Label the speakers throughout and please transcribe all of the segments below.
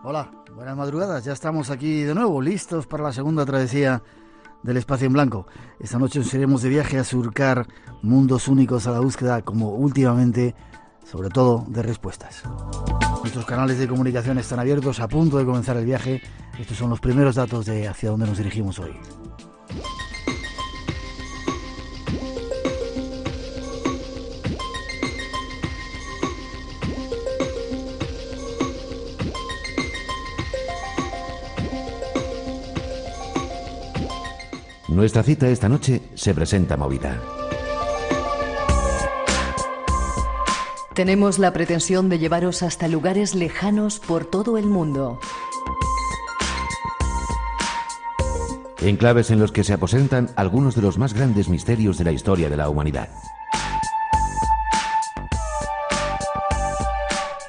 Speaker 1: Hola, buenas madrugadas. Ya estamos aquí de nuevo, listos para la segunda travesía del espacio en blanco. Esta noche nos iremos de viaje a surcar mundos únicos a la búsqueda, como últimamente, sobre todo, de respuestas. Nuestros canales de comunicación están abiertos, a punto de comenzar el viaje. Estos son los primeros datos de hacia dónde nos dirigimos hoy.
Speaker 2: Nuestra cita esta noche se presenta movida.
Speaker 3: Tenemos la pretensión de llevaros hasta lugares lejanos por todo el mundo.
Speaker 2: Enclaves en los que se aposentan algunos de los más grandes misterios de la historia de la humanidad.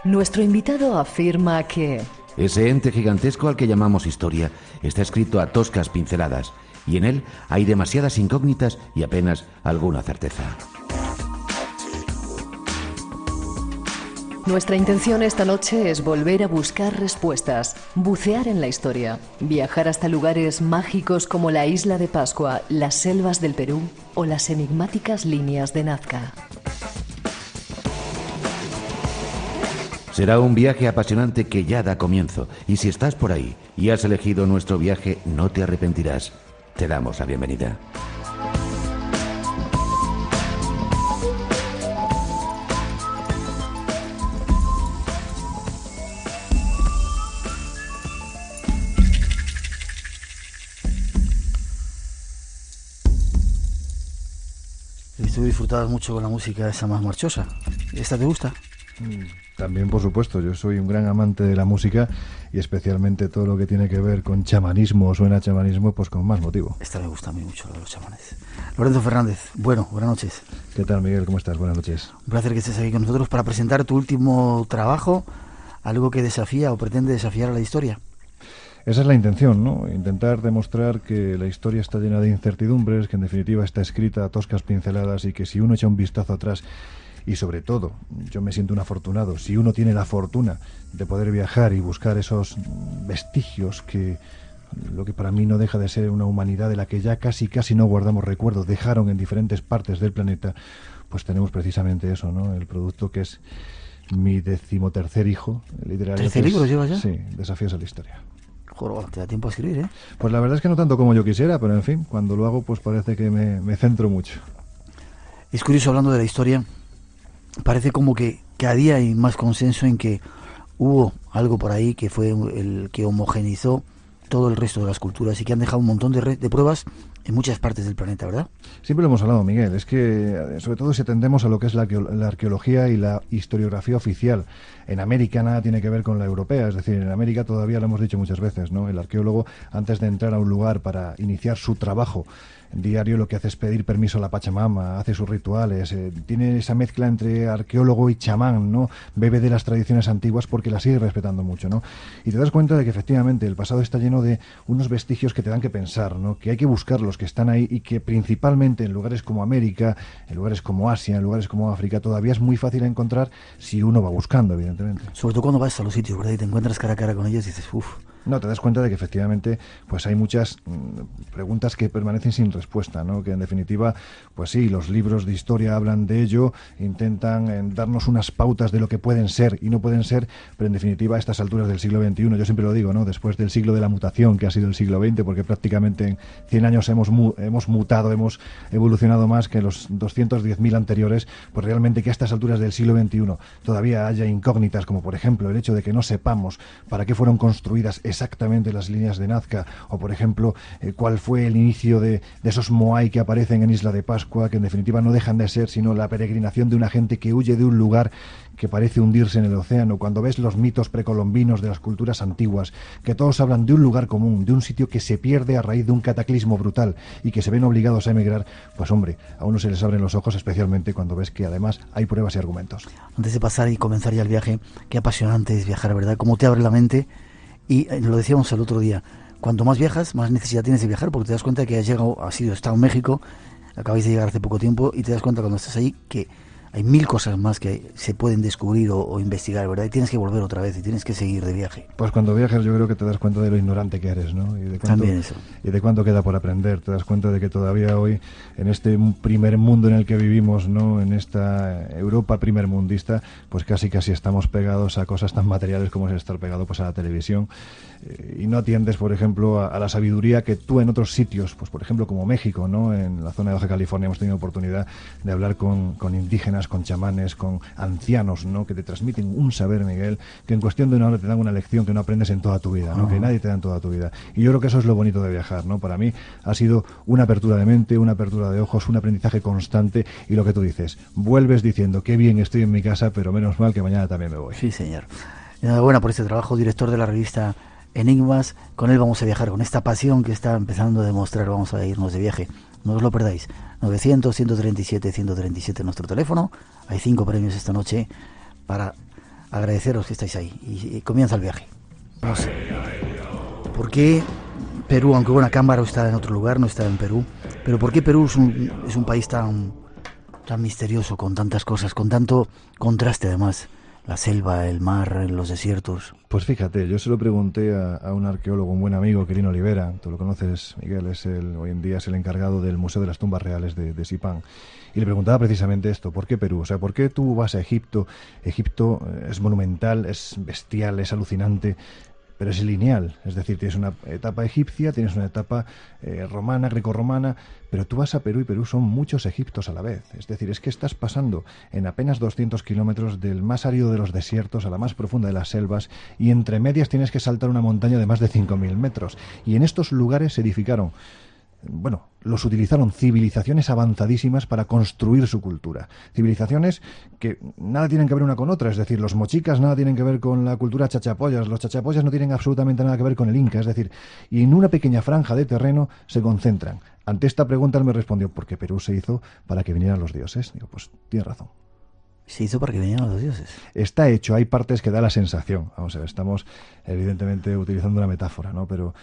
Speaker 3: Nuestro invitado afirma que
Speaker 2: ese ente gigantesco al que llamamos historia está escrito a toscas pinceladas, y en él hay demasiadas incógnitas y apenas alguna certeza.
Speaker 3: Nuestra intención esta noche es volver a buscar respuestas, bucear en la historia, viajar hasta lugares mágicos como la isla de Pascua, las selvas del Perú o las enigmáticas líneas de Nazca.
Speaker 2: Será un viaje apasionante que ya da comienzo, y si estás por ahí y has elegido nuestro viaje, no te arrepentirás. Te damos la bienvenida.
Speaker 1: Tú disfrutabas mucho con la música esa más marchosa. ¿Esta te gusta?
Speaker 4: También, por supuesto, yo soy un gran amante de la música y especialmente todo lo que tiene que ver con chamanismo o suena a chamanismo, pues con más motivo.
Speaker 1: Esta me gusta a mí mucho, la de los chamanes. Lorenzo Fernández, bueno, buenas noches.
Speaker 4: ¿Qué tal, Miguel? ¿Cómo estás? Buenas noches.
Speaker 1: Un placer que estés aquí con nosotros para presentar tu último trabajo, algo que desafía o pretende desafiar a la historia.
Speaker 4: Esa es la intención, ¿no? Intentar demostrar que la historia está llena de incertidumbres, que en definitiva está escrita a toscas pinceladas y que si uno echa un vistazo atrás y sobre todo, yo me siento un afortunado, si uno tiene la fortuna de poder viajar y buscar esos vestigios que lo que para mí no deja de ser una humanidad de la que ya casi no guardamos recuerdos, dejaron en diferentes partes del planeta, pues tenemos precisamente eso, ¿no? El producto que es mi 13º hijo, literario.
Speaker 1: ¿13 libros llevas ya?
Speaker 4: Sí, Desafíos a la historia.
Speaker 1: Joder, te da tiempo a escribir, ¿eh?
Speaker 4: Pues la verdad es que no tanto como yo quisiera, pero en fin, cuando lo hago pues parece que me centro mucho.
Speaker 1: Es curioso, hablando de la historia, parece como que cada día hay más consenso en que hubo algo por ahí que fue el que homogeneizó todo el resto de las culturas y que han dejado un montón de pruebas en muchas partes del planeta, ¿verdad?
Speaker 4: Siempre lo hemos hablado, Miguel, es que sobre todo si atendemos a lo que es la arqueología y la historiografía oficial. En América nada tiene que ver con la europea, es decir, en América todavía lo hemos dicho muchas veces, ¿no? El arqueólogo, antes de entrar a un lugar para iniciar su trabajo diario, lo que hace es pedir permiso a la Pachamama, hace sus rituales, tiene esa mezcla entre arqueólogo y chamán, ¿no? Bebe de las tradiciones antiguas porque las sigue respetando mucho, ¿no? Y te das cuenta de que efectivamente el pasado está lleno de unos vestigios que te dan que pensar, ¿no? Que hay que buscarlos, que están ahí y que principalmente en lugares como América, en lugares como Asia, en lugares como África, todavía es muy fácil encontrar si uno va buscando, evidentemente.
Speaker 1: Sobre todo cuando vas a los sitios, ¿verdad? Y te encuentras cara a cara con ellos y dices, uff.
Speaker 4: No, te das cuenta de que efectivamente pues hay muchas preguntas que permanecen sin respuesta, ¿no? Que en definitiva, pues sí, los libros de historia hablan de ello, intentan darnos unas pautas de lo que pueden ser y no pueden ser, pero en definitiva a estas alturas del siglo XXI, yo siempre lo digo, ¿no? Después del siglo de la mutación que ha sido el siglo XX, porque prácticamente en 100 años hemos mutado, hemos evolucionado más que los 210.000 anteriores, pues realmente que a estas alturas del siglo XXI todavía haya incógnitas, como por ejemplo el hecho de que no sepamos para qué fueron construidas exactamente las líneas de Nazca, o por ejemplo cuál fue el inicio de esos moai que aparecen en Isla de Pascua, que en definitiva no dejan de ser sino la peregrinación de una gente que huye de un lugar que parece hundirse en el océano. Cuando ves los mitos precolombinos de las culturas antiguas, que todos hablan de un lugar común, de un sitio que se pierde a raíz de un cataclismo brutal y que se ven obligados a emigrar, pues hombre, a uno se les abren los ojos, especialmente cuando ves que además hay pruebas y argumentos.
Speaker 1: Antes de pasar y comenzar ya el viaje, qué apasionante es viajar, ¿verdad? Cómo te abre la mente. Y lo decíamos el otro día, cuanto más viajas, más necesidad tienes de viajar, porque te das cuenta que has estado en México, acabáis de llegar hace poco tiempo, y te das cuenta cuando estás ahí que hay 1000 cosas más que se pueden descubrir o investigar, ¿verdad? Y tienes que volver otra vez y tienes que seguir de viaje.
Speaker 4: Pues cuando viajas yo creo que te das cuenta de lo ignorante que eres, ¿no?
Speaker 1: También eso.
Speaker 4: Y de cuánto queda por aprender. Te das cuenta de que todavía hoy, en este primer mundo en el que vivimos, ¿no? En esta Europa primermundista, pues casi estamos pegados a cosas tan materiales como es estar pegado pues a la televisión, y no atiendes, por ejemplo, a la sabiduría que tú en otros sitios, pues por ejemplo como México, ¿no? En la zona de Baja California hemos tenido oportunidad de hablar con indígenas, con chamanes, con ancianos, ¿no? Que te transmiten un saber, Miguel, que en cuestión de una hora te dan una lección que no aprendes en toda tu vida, ¿no? Que nadie te da en toda tu vida. Y yo creo que eso es lo bonito de viajar, ¿no? Para mí ha sido una apertura de mente, una apertura de ojos, un aprendizaje constante, y lo que tú dices, vuelves diciendo qué bien estoy en mi casa, pero menos mal que mañana también me voy.
Speaker 1: Sí, señor. Enhorabuena por este trabajo, director de la revista Enigmas. Con él vamos a viajar, con esta pasión que está empezando a demostrar. Vamos a irnos de viaje, no os lo perdáis. 900-137-137 nuestro teléfono. Hay 5 premios esta noche para agradeceros que estáis ahí, y comienza el viaje. Vamos. ¿Por qué Perú, aunque bueno, Cámbaro está en otro lugar, no está en Perú, pero por qué Perú es un país tan misterioso, con tantas cosas, con tanto contraste además? La selva, el mar, los desiertos.
Speaker 4: Pues fíjate, yo se lo pregunté a un arqueólogo, un buen amigo, Quirino Olivera. Tú lo conoces, Miguel, hoy en día es el encargado del Museo de las Tumbas Reales de Sipán. Y le preguntaba precisamente esto: ¿por qué Perú? O sea, ¿por qué tú vas a Egipto? Egipto es monumental, es bestial, es alucinante, pero es lineal, es decir, tienes una etapa egipcia, tienes una etapa romana, grecorromana, pero tú vas a Perú y Perú son muchos Egiptos a la vez. Es decir, es que estás pasando en apenas 200 kilómetros del más árido de los desiertos a la más profunda de las selvas, y entre medias tienes que saltar una montaña de más de 5.000 metros. Y en estos lugares se edificaron, bueno, los utilizaron civilizaciones avanzadísimas para construir su cultura. Civilizaciones que nada tienen que ver una con otra, es decir, los mochicas nada tienen que ver con la cultura chachapoyas, los chachapoyas no tienen absolutamente nada que ver con el inca, es decir, y en una pequeña franja de terreno se concentran. Ante esta pregunta él me respondió: porque Perú se hizo para que vinieran los dioses. Digo, pues tienes razón.
Speaker 1: Se hizo para que vinieran los dioses.
Speaker 4: Está hecho, hay partes que da la sensación. Vamos a ver, estamos evidentemente utilizando una metáfora, ¿no? Pero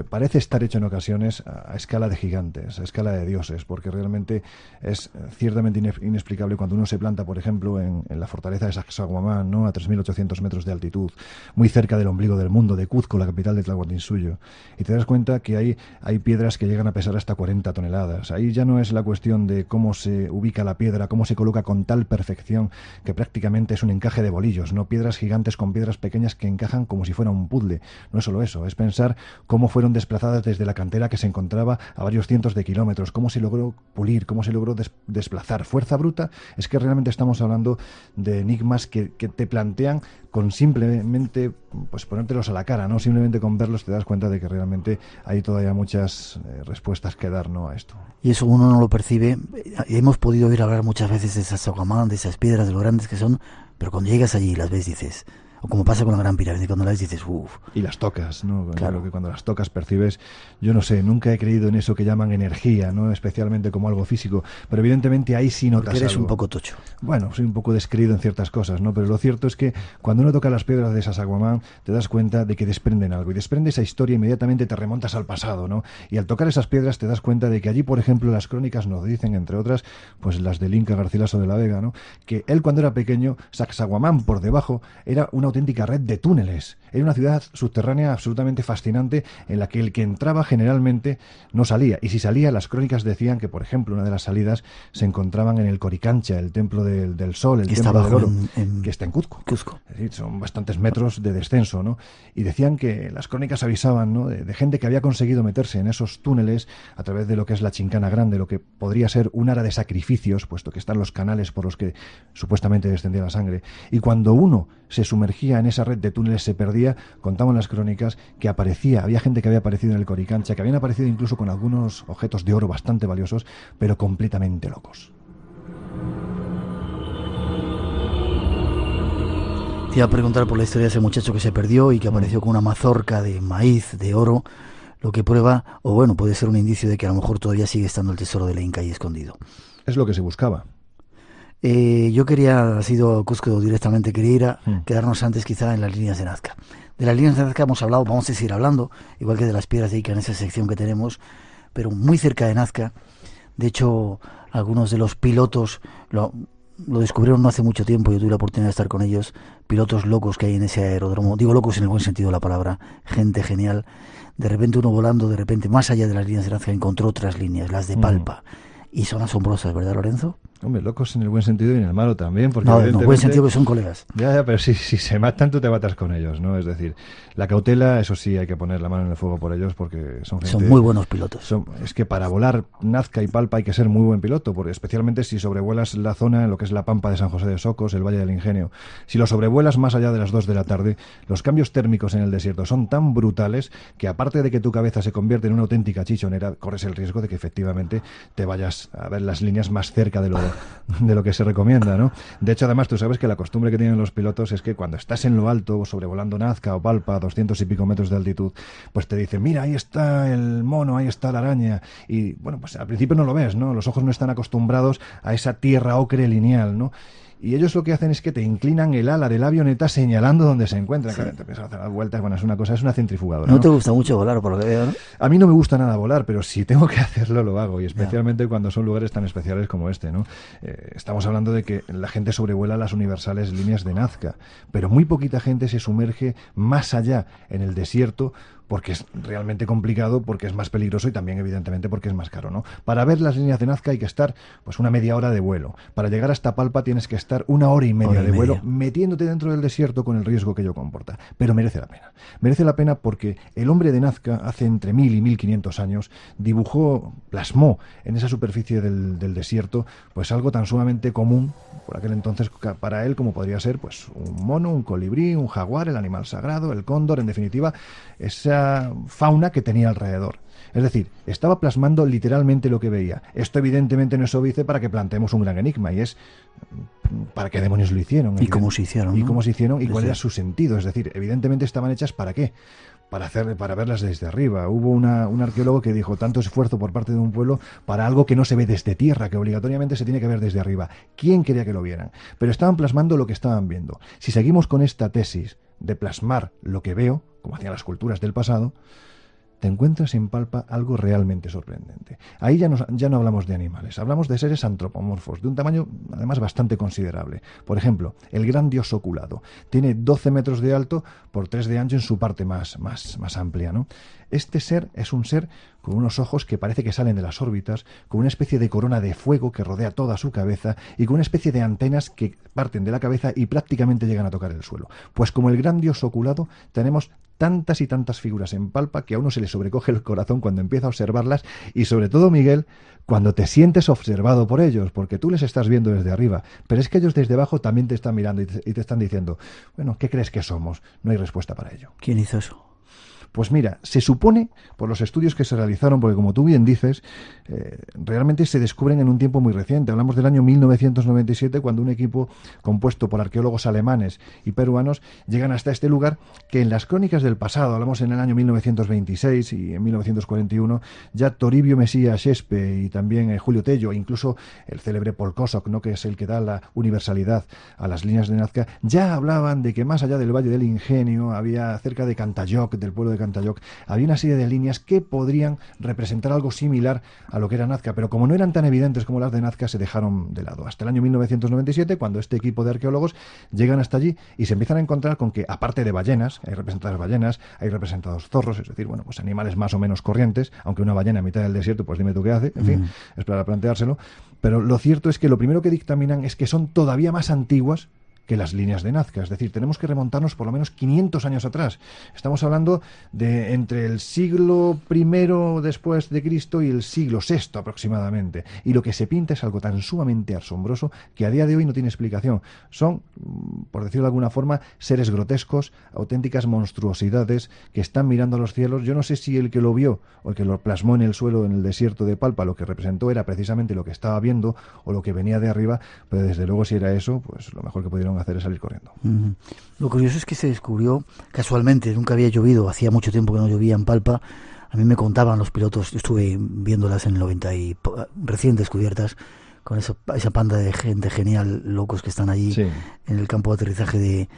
Speaker 4: parece estar hecho en ocasiones a escala de gigantes, a escala de dioses, porque realmente es ciertamente inexplicable cuando uno se planta, por ejemplo, en la fortaleza de Sacsayhuamán, ¿no? A 3.800 metros de altitud, muy cerca del ombligo del mundo, de Cuzco, la capital de Tlahuantinsuyo, y te das cuenta que hay piedras que llegan a pesar hasta 40 toneladas. Ahí ya no es la cuestión de cómo se ubica la piedra, cómo se coloca con tal perfección que prácticamente es un encaje de bolillos, ¿no? Piedras gigantes con piedras pequeñas que encajan como si fuera un puzzle. No es solo eso, es pensar cómo fueron desplazadas desde la cantera que se encontraba a varios cientos de kilómetros, cómo se logró pulir, cómo se logró desplazar. Fuerza bruta. Es que realmente estamos hablando de enigmas que te plantean con simplemente pues ponértelos a la cara, ¿no? Simplemente con verlos te das cuenta de que realmente hay todavía muchas respuestas que dar, ¿no? A esto.
Speaker 1: Y eso uno no lo percibe. Hemos podido oír hablar muchas veces de Sacsayhuamán, de esas piedras, de lo grandes que son, pero cuando llegas allí y las ves dices, o como pasa con la Gran Pirámide, cuando las ves dices, uff.
Speaker 4: Y las tocas, ¿no?
Speaker 1: Claro.
Speaker 4: Que cuando las tocas percibes, yo no sé, nunca he creído en eso que llaman energía, ¿no? Especialmente como algo físico, pero evidentemente ahí sí notas.
Speaker 1: Porque eres
Speaker 4: algo.
Speaker 1: Un poco tocho.
Speaker 4: Bueno, soy un poco descreído en ciertas cosas, ¿no? Pero lo cierto es que cuando uno toca las piedras de Sacsayhuamán te das cuenta de que desprenden algo, y desprende esa historia, inmediatamente te remontas al pasado, ¿no? Y al tocar esas piedras te das cuenta de que allí, por ejemplo, las crónicas nos dicen, entre otras, pues las del Inca Garcilaso de la Vega, ¿no? Que él, cuando era pequeño, Sacsayhuamán por debajo era una auténtica red de túneles. Era una ciudad subterránea absolutamente fascinante, en la que el que entraba generalmente no salía, y si salía, las crónicas decían que, por ejemplo, una de las salidas se encontraban en el Coricancha, el templo del sol, el templo del oro, que está en Cuzco. Es decir, son bastantes metros de descenso, ¿no? Y decían que las crónicas avisaban, ¿no? de gente que había conseguido meterse en esos túneles a través de lo que es la Chincana Grande, lo que podría ser un ara de sacrificios, puesto que están los canales por los que supuestamente descendía la sangre. Y cuando uno se sumergía en esa red de túneles se perdía. Contaban las crónicas que había gente que había aparecido en el Coricancha, que habían aparecido incluso con algunos objetos de oro bastante valiosos, pero completamente locos.
Speaker 1: Te iba a preguntar por la historia de ese muchacho que se perdió y que apareció con una mazorca de maíz, de oro, lo que prueba, o bueno, puede ser un indicio de que a lo mejor todavía sigue estando el tesoro del Inca ahí escondido.
Speaker 4: Es lo que se buscaba.
Speaker 1: Yo quería, ha sido a Cusco directamente, quería ir a quedarnos antes quizá en las líneas de Nazca. De las líneas de Nazca hemos hablado, vamos a seguir hablando, igual que de las piedras de Ica en esa sección que tenemos, pero muy cerca de Nazca. De hecho, algunos de los pilotos lo descubrieron no hace mucho tiempo, yo tuve la oportunidad de estar con ellos, pilotos locos que hay en ese aeródromo, digo locos en el buen sentido de la palabra, gente genial, de repente uno volando, de repente más allá de las líneas de Nazca encontró otras líneas, las de Palpa, y son asombrosas, ¿verdad, Lorenzo?
Speaker 4: Hombre, locos en el buen sentido y en el malo también. Porque
Speaker 1: no, en el buen sentido que son colegas.
Speaker 4: Ya, pero si se matan, tú te matas con ellos, ¿no? Es decir, la cautela, eso sí, hay que poner la mano en el fuego por ellos porque son gente...
Speaker 1: Son muy buenos pilotos.
Speaker 4: Es que para volar Nazca y Palpa hay que ser muy buen piloto, porque especialmente si sobrevuelas la zona, lo que es la Pampa de San José de Socos, el Valle del Ingenio. Si lo sobrevuelas más allá de las 2 de la tarde, los cambios térmicos en el desierto son tan brutales que aparte de que tu cabeza se convierte en una auténtica chichonera, corres el riesgo de que efectivamente te vayas a ver las líneas más cerca de lo que se recomienda, ¿no? De hecho, además, tú sabes que la costumbre que tienen los pilotos es que cuando estás en lo alto, sobrevolando Nazca o Palpa, a 200 y pico metros de altitud, pues te dicen, mira, ahí está el mono, ahí está la araña. Y, bueno, pues al principio no lo ves, ¿no? Los ojos no están acostumbrados a esa tierra ocre lineal, ¿no? Y ellos lo que hacen es que te inclinan el ala de la avioneta señalando dónde se encuentra. Sí. Claro, te empiezas a hacer las vueltas, bueno, es una cosa, es una centrifugadora.
Speaker 1: No te gusta mucho volar, por lo que veo, ¿no?
Speaker 4: A mí no me gusta nada volar, pero si tengo que hacerlo, lo hago. Y especialmente cuando son lugares tan especiales como este, ¿no? Estamos hablando de que la gente sobrevuela las universales líneas de Nazca, pero muy poquita gente se sumerge más allá en el desierto porque es realmente complicado, porque es más peligroso y también, evidentemente, porque es más caro, ¿no? Para ver las líneas de Nazca hay que estar, pues, una media hora de vuelo. Para llegar hasta Palpa tienes que estar 1 hora y media de vuelo, metiéndote dentro del desierto con el riesgo que ello comporta. Pero merece la pena. Merece la pena porque el hombre de Nazca, hace entre 1000 y 1500 años, plasmó en esa superficie del desierto, pues algo tan sumamente común, por aquel entonces, para él, como podría ser, pues, un mono, un colibrí, un jaguar, el animal sagrado, el cóndor, en definitiva, esa fauna que tenía alrededor. Es decir, estaba plasmando literalmente lo que veía. Esto evidentemente no es óbice para que planteemos un gran enigma, y es ¿para qué demonios lo hicieron?
Speaker 1: ¿Y cómo se hicieron?
Speaker 4: ¿Y cómo se hicieron? ¿Y cuál era su sentido? Es decir, evidentemente estaban hechas ¿para qué? Para verlas desde arriba. Hubo un arqueólogo que dijo tanto esfuerzo por parte de un pueblo para algo que no se ve desde tierra, que obligatoriamente se tiene que ver desde arriba. ¿Quién quería que lo vieran? Pero estaban plasmando lo que estaban viendo. Si seguimos con esta tesis de plasmar lo que veo, como hacían las culturas del pasado, te encuentras en Palpa algo realmente sorprendente. Ahí ya no hablamos de animales, hablamos de seres antropomorfos, de un tamaño además bastante considerable. Por ejemplo, el gran dios oculado. Tiene 12 metros de alto por 3 de ancho en su parte más amplia, ¿no? Este ser es un ser con unos ojos que parece que salen de las órbitas, con una especie de corona de fuego que rodea toda su cabeza y con una especie de antenas que parten de la cabeza y prácticamente llegan a tocar el suelo. Pues como el gran dios oculado, tenemos tantas y tantas figuras en Palpa que a uno se le sobrecoge el corazón cuando empieza a observarlas y sobre todo, Miguel, cuando te sientes observado por ellos, porque tú les estás viendo desde arriba, pero es que ellos desde abajo también te están mirando y te están diciendo, bueno, ¿qué crees que somos? No hay respuesta para ello.
Speaker 1: ¿Quién hizo eso?
Speaker 4: Pues mira, se supone, por los estudios que se realizaron, porque como tú bien dices, realmente se descubren en un tiempo muy reciente. Hablamos del año 1997, cuando un equipo compuesto por arqueólogos alemanes y peruanos llegan hasta este lugar que en las crónicas del pasado, hablamos en el año 1926 y en 1941, ya Toribio Mesía Shespe y también Julio Tello, incluso el célebre Paul Kosok, ¿no?, que es el que da la universalidad a las líneas de Nazca, ya hablaban de que más allá del Valle del Ingenio, había cerca de Cantayoc, del pueblo de Cantayoc, había una serie de líneas que podrían representar algo similar a lo que era Nazca, pero como no eran tan evidentes como las de Nazca, se dejaron de lado. Hasta el año 1997, cuando este equipo de arqueólogos llegan hasta allí y se empiezan a encontrar con que, aparte de ballenas, hay representadas ballenas, hay representados zorros, es decir, bueno, pues animales más o menos corrientes, aunque una ballena a mitad del desierto, pues dime tú qué hace, en fin, es para planteárselo, pero lo cierto es que lo primero que dictaminan es que son todavía más antiguas que las líneas de Nazca, es decir, tenemos que remontarnos por lo menos 500 años atrás. Estamos hablando de entre el siglo I después de Cristo y el siglo VI aproximadamente. Y lo que se pinta es algo tan sumamente asombroso que a día de hoy no tiene explicación. Son, por decirlo de alguna forma, seres grotescos, auténticas monstruosidades que están mirando a los cielos. Yo no sé si el que lo vio o el que lo plasmó en el suelo en el desierto de Palpa lo que representó era precisamente lo que estaba viendo o lo que venía de arriba, pero desde luego si era eso, pues lo mejor que pudieron hacer es salir corriendo.
Speaker 1: Lo curioso es que se descubrió casualmente, nunca había llovido, hacía mucho tiempo que no llovía en Palpa. A mí me contaban los pilotos, yo estuve viéndolas en el 90 y recién descubiertas, con esa panda de gente genial, locos que están allí, sí, en el campo de aterrizaje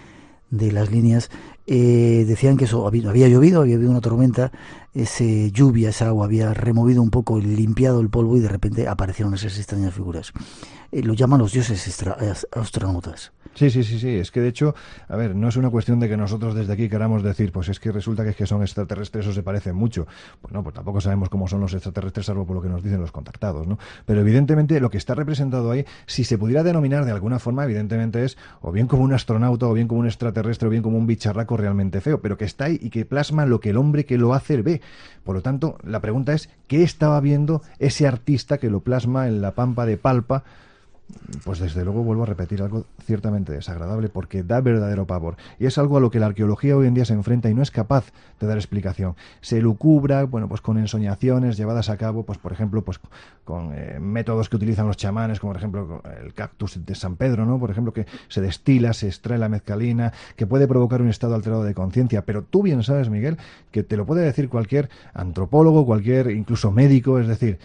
Speaker 1: de las líneas. Decían que eso había llovido, había habido una tormenta, esa agua había removido un poco, limpiado el polvo y de repente aparecieron esas extrañas figuras. lo llaman los dioses astronautas.
Speaker 4: Sí, es que de hecho, a ver, no es una cuestión de que nosotros desde aquí queramos decir, pues es que resulta que es que son extraterrestres o se parecen mucho. Pues no, pues tampoco sabemos cómo son los extraterrestres, salvo por lo que nos dicen los contactados, ¿no? Pero evidentemente lo que está representado ahí, si se pudiera denominar de alguna forma, evidentemente es o bien como un astronauta, o bien como un extraterrestre, o bien como un bicharraco realmente feo, pero que está ahí y que plasma lo que el hombre que lo hace ve. Por lo tanto, la pregunta es, ¿qué estaba viendo ese artista que lo plasma en la pampa de Palpa? Pues desde luego vuelvo a repetir algo ciertamente desagradable porque da verdadero pavor y es algo a lo que la arqueología hoy en día se enfrenta y no es capaz de dar explicación. Se lucubra, bueno, pues con ensoñaciones llevadas a cabo, pues por ejemplo, pues con métodos que utilizan los chamanes, como por ejemplo el cactus de San Pedro, ¿no? Por ejemplo, que se destila, se extrae la mezcalina, que puede provocar un estado alterado de conciencia, pero tú bien sabes, Miguel, que te lo puede decir cualquier antropólogo, cualquier incluso médico, es decir,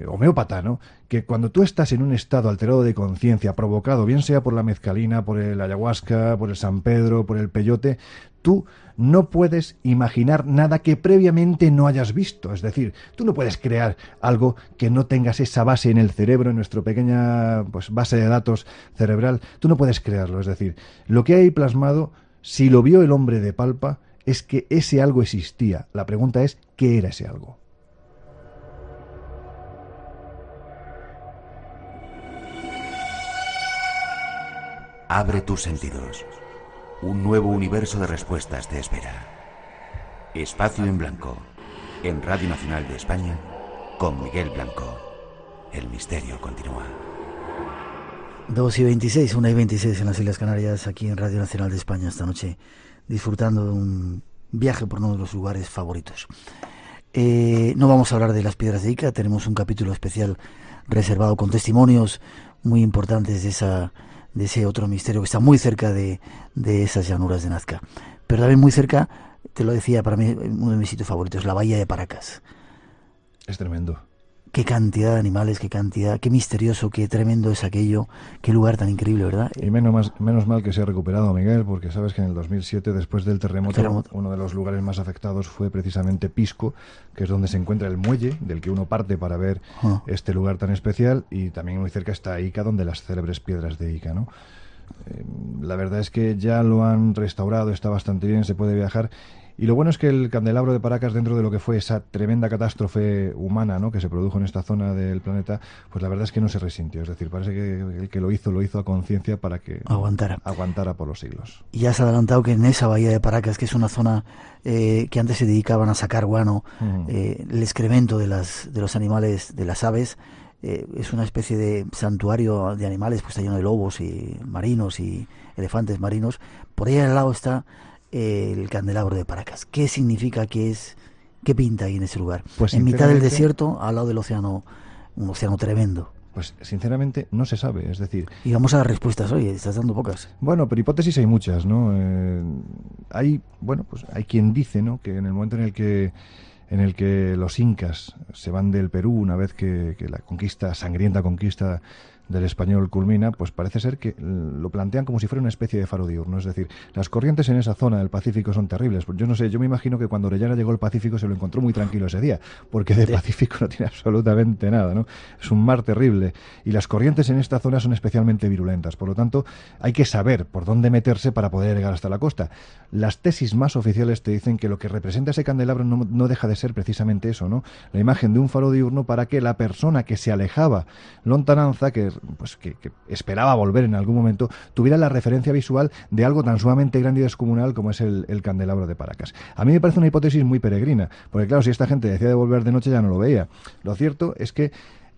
Speaker 4: homeópata, ¿no? Que cuando tú estás en un estado alterado de conciencia provocado, bien sea por la mezcalina, por el ayahuasca, por el San Pedro, por el peyote, tú no puedes imaginar nada que previamente no hayas visto. Es decir, tú no puedes crear algo que no tengas esa base en el cerebro, en nuestra pequeña base de datos cerebral. Tú no puedes crearlo. Es decir, lo que hay plasmado, si lo vio el hombre de Palpa, es que ese algo existía. La pregunta es, ¿qué era ese algo?
Speaker 2: Abre tus sentidos. Un nuevo universo de respuestas te espera. Espacio en Blanco, en Radio Nacional de España, con Miguel Blanco. El misterio continúa.
Speaker 1: 2:26, 1:26 en las Islas Canarias, aquí en Radio Nacional de España esta noche, disfrutando de un viaje por uno de los lugares favoritos. No vamos a hablar de las piedras de Ica, tenemos un capítulo especial reservado con testimonios muy importantes de ese otro misterio que está muy cerca de esas llanuras de Nazca. Pero también muy cerca, te lo decía, para mí uno de mis sitios favoritos, la bahía de Paracas.
Speaker 4: Es tremendo.
Speaker 1: Qué cantidad de animales, qué misterioso, qué tremendo es aquello, qué lugar tan increíble, ¿verdad?
Speaker 4: Y menos mal que se ha recuperado, Miguel, porque sabes que en el 2007, después del terremoto, uno de los lugares más afectados fue precisamente Pisco, que es donde se encuentra el muelle, del que uno parte para ver este lugar tan especial, y también muy cerca está Ica, donde las célebres piedras de Ica, ¿no? La verdad es que ya lo han restaurado, está bastante bien, se puede viajar. Y lo bueno es que el candelabro de Paracas, dentro de lo que fue esa tremenda catástrofe humana, ¿no?, que se produjo en esta zona del planeta, pues la verdad es que no se resintió. Es decir, parece que el que lo hizo a conciencia para que aguantara por los siglos.
Speaker 1: Y ya se ha adelantado que en esa bahía de Paracas, que es una zona que antes se dedicaban a sacar guano, el excremento de los animales, de las aves, es una especie de santuario de animales, pues está lleno de lobos y marinos y elefantes marinos. Por ahí al lado está el candelabro de Paracas. ¿Qué significa? ¿Qué pinta ahí en ese lugar?
Speaker 4: Pues
Speaker 1: en mitad del desierto, al lado del océano, un océano tremendo.
Speaker 4: Pues sinceramente no se sabe, es decir...
Speaker 1: Y vamos a las respuestas hoy, estás dando pocas.
Speaker 4: Bueno, pero hipótesis hay muchas, ¿no? Hay quien dice, ¿no?, que en el momento en el que los incas se van del Perú, una vez que la sangrienta conquista del español culmina, pues parece ser que lo plantean como si fuera una especie de faro diurno. Es decir, las corrientes en esa zona del Pacífico son terribles. Yo no sé, yo me imagino que cuando Orellana llegó al Pacífico se lo encontró muy tranquilo ese día, porque del Pacífico no tiene absolutamente nada, ¿no? Es un mar terrible. Y las corrientes en esta zona son especialmente virulentas. Por lo tanto, hay que saber por dónde meterse para poder llegar hasta la costa. Las tesis más oficiales te dicen que lo que representa ese candelabro no deja de ser precisamente eso, ¿no? La imagen de un faro diurno para que la persona que se alejaba lontananza, que esperaba volver en algún momento, tuviera la referencia visual de algo tan sumamente grande y descomunal como es el candelabro de Paracas. A mí me parece una hipótesis muy peregrina, porque claro, si esta gente decía de volver de noche ya no lo veía. Lo cierto es que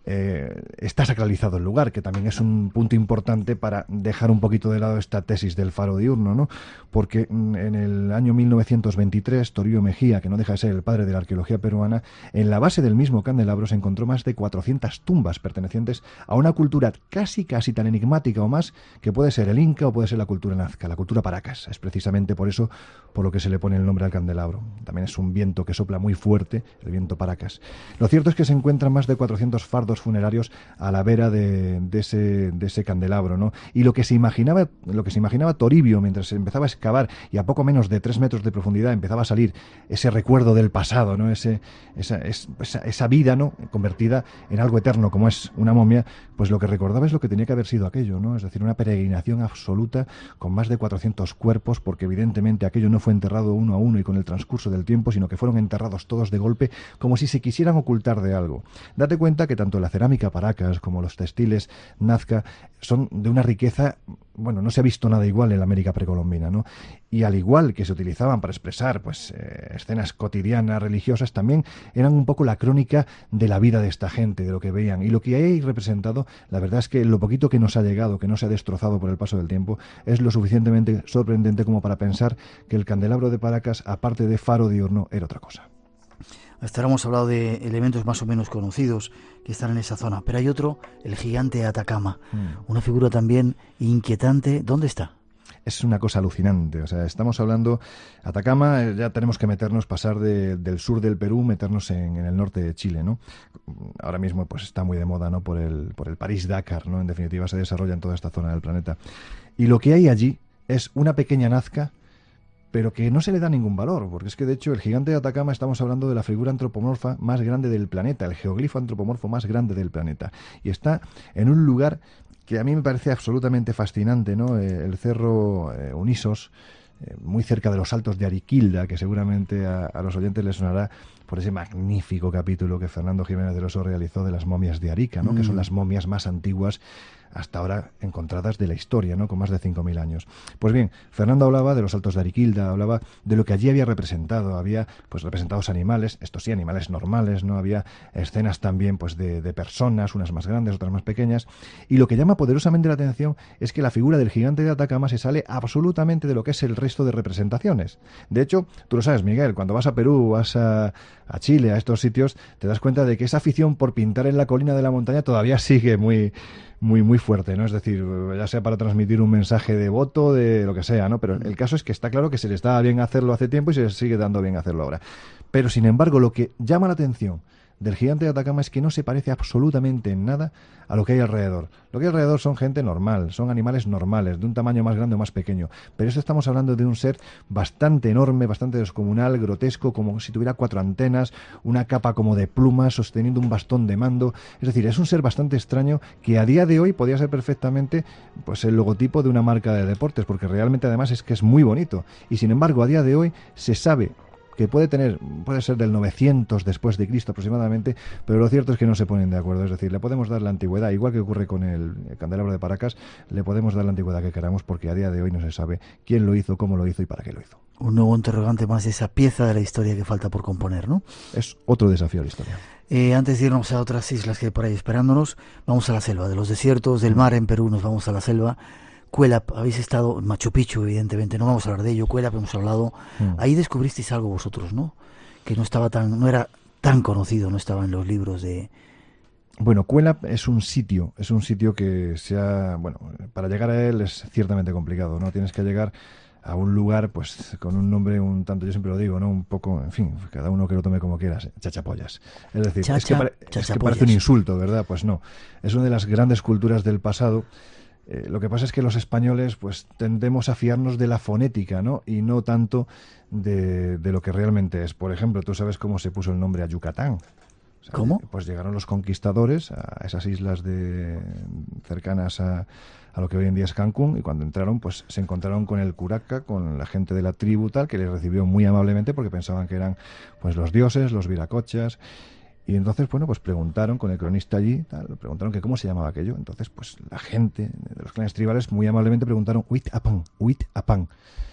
Speaker 4: está sacralizado el lugar, que también es un punto importante para dejar un poquito de lado esta tesis del faro diurno, ¿no? Porque en el año 1923, Toribio Mejía, que no deja de ser el padre de la arqueología peruana, en la base del mismo candelabro se encontró más de 400 tumbas pertenecientes a una cultura casi tan enigmática o más que puede ser el Inca o puede ser la cultura Nazca, la cultura Paracas. Es precisamente por eso por lo que se le pone el nombre al candelabro. También es un viento que sopla muy fuerte, el viento Paracas. Lo cierto es que se encuentran más de 400 fardos recordos funerarios a la vera de ese candelabro, ¿no? Y lo que se imaginaba Toribio mientras se empezaba a excavar y a poco menos de 3 metros de profundidad empezaba a salir ese recuerdo del pasado, ¿no? Esa vida, ¿no? Convertida en algo eterno como es una momia, pues lo que recordaba es lo que tenía que haber sido aquello, ¿no? Es decir, una peregrinación absoluta con más de 400 cuerpos, porque evidentemente aquello no fue enterrado uno a uno y con el transcurso del tiempo, sino que fueron enterrados todos de golpe, como si se quisieran ocultar de algo. Date cuenta que tanto la cerámica Paracas como los textiles Nazca son de una riqueza, bueno, no se ha visto nada igual en la América precolombina, ¿no? Y al igual que se utilizaban para expresar pues escenas cotidianas, religiosas, también eran un poco la crónica de la vida de esta gente, de lo que veían. Y lo que hay representado, la verdad es que lo poquito que nos ha llegado, que no se ha destrozado por el paso del tiempo, es lo suficientemente sorprendente como para pensar que el candelabro de Paracas, aparte de faro diurno, era otra cosa.
Speaker 1: Hasta ahora hemos hablado de elementos más o menos conocidos que están en esa zona, pero hay otro, el gigante Atacama, una figura también inquietante. ¿Dónde está?
Speaker 4: Es una cosa alucinante, o sea, estamos hablando, Atacama, ya tenemos que pasar del sur del Perú, meternos en el norte de Chile, ¿no? Ahora mismo pues está muy de moda, ¿no? Por el París-Dakar, ¿no? En definitiva se desarrolla en toda esta zona del planeta. Y lo que hay allí es una pequeña nazca, pero que no se le da ningún valor, porque es que de hecho el gigante de Atacama, estamos hablando de la figura antropomorfa más grande del planeta, el geoglifo antropomorfo más grande del planeta, y está en un lugar que a mí me parece absolutamente fascinante, ¿no? El cerro Unisos, muy cerca de los Altos de Ariquilda, que seguramente a los oyentes les sonará por ese magnífico capítulo que Fernando Jiménez del Oso realizó de las momias de Arica, ¿no? Que son las momias más antiguas hasta ahora encontradas de la historia, ¿no? Con más de 5.000 años. Pues bien, Fernando hablaba de los Altos de Ariquilda, hablaba de lo que allí había representado. Había pues representados animales, estos sí, animales normales, ¿no? Había escenas también pues de personas, unas más grandes, otras más pequeñas. Y lo que llama poderosamente la atención es que la figura del gigante de Atacama se sale absolutamente de lo que es el resto de representaciones. De hecho, tú lo sabes, Miguel, cuando vas a Perú, vas a Chile, a estos sitios, te das cuenta de que esa afición por pintar en la colina de la montaña todavía sigue muy fuerte, ¿no? Es decir, ya sea para transmitir un mensaje de voto, de lo que sea, ¿no? Pero el caso es que está claro que se les daba bien hacerlo hace tiempo y se les sigue dando bien hacerlo ahora. Pero, sin embargo, lo que llama la atención del gigante de Atacama es que no se parece absolutamente en nada a lo que hay alrededor. Lo que hay alrededor son gente normal, son animales normales, de un tamaño más grande o más pequeño. Pero eso estamos hablando de un ser bastante enorme, bastante descomunal, grotesco, como si tuviera 4 antenas, una capa como de plumas, sosteniendo un bastón de mando. Es decir, es un ser bastante extraño que a día de hoy podría ser perfectamente pues el logotipo de una marca de deportes, porque realmente además es que es muy bonito. Y sin embargo, a día de hoy se sabe que puede ser del 900 después de Cristo aproximadamente, pero lo cierto es que no se ponen de acuerdo. Es decir, le podemos dar la antigüedad, igual que ocurre con el candelabro de Paracas, le podemos dar la antigüedad que queramos, porque a día de hoy no se sabe quién lo hizo, cómo lo hizo y para qué lo hizo.
Speaker 1: Un nuevo interrogante más de esa pieza de la historia que falta por componer, ¿no?
Speaker 4: Es otro desafío a la historia.
Speaker 1: Antes de irnos a otras islas que hay por ahí esperándonos, vamos a la selva, de los desiertos del mar en Perú nos vamos a la selva. Cuélap, habéis estado en Machu Picchu, evidentemente, no vamos a hablar de ello. Cuélap, hemos hablado. Ahí descubristeis algo vosotros, ¿no? Que no era tan conocido, no estaba en los libros de...
Speaker 4: Bueno, Cuélap es un sitio que para llegar a él es ciertamente complicado, ¿no? Tienes que llegar a un lugar, pues, con un nombre un tanto, yo siempre lo digo, ¿no? Un poco, en fin, cada uno que lo tome como quieras, Chachapollas. Es decir, es que parece un insulto, ¿verdad? Pues no. Es una de las grandes culturas del pasado. Lo que pasa es que los españoles pues tendemos a fiarnos de la fonética, ¿no? Y no tanto de lo que realmente es. Por ejemplo, tú sabes cómo se puso el nombre a Yucatán. O sea,
Speaker 1: ¿cómo?
Speaker 4: Pues llegaron los conquistadores a esas islas cercanas a lo que hoy en día es Cancún, y cuando entraron pues se encontraron con el curaca, con la gente de la tribu tal, que les recibió muy amablemente porque pensaban que eran pues los dioses, los viracochas. Y entonces, bueno, pues preguntaron con el cronista allí, preguntaron que cómo se llamaba aquello. Entonces, pues la gente de los clanes tribales muy amablemente preguntaron Huit Apán.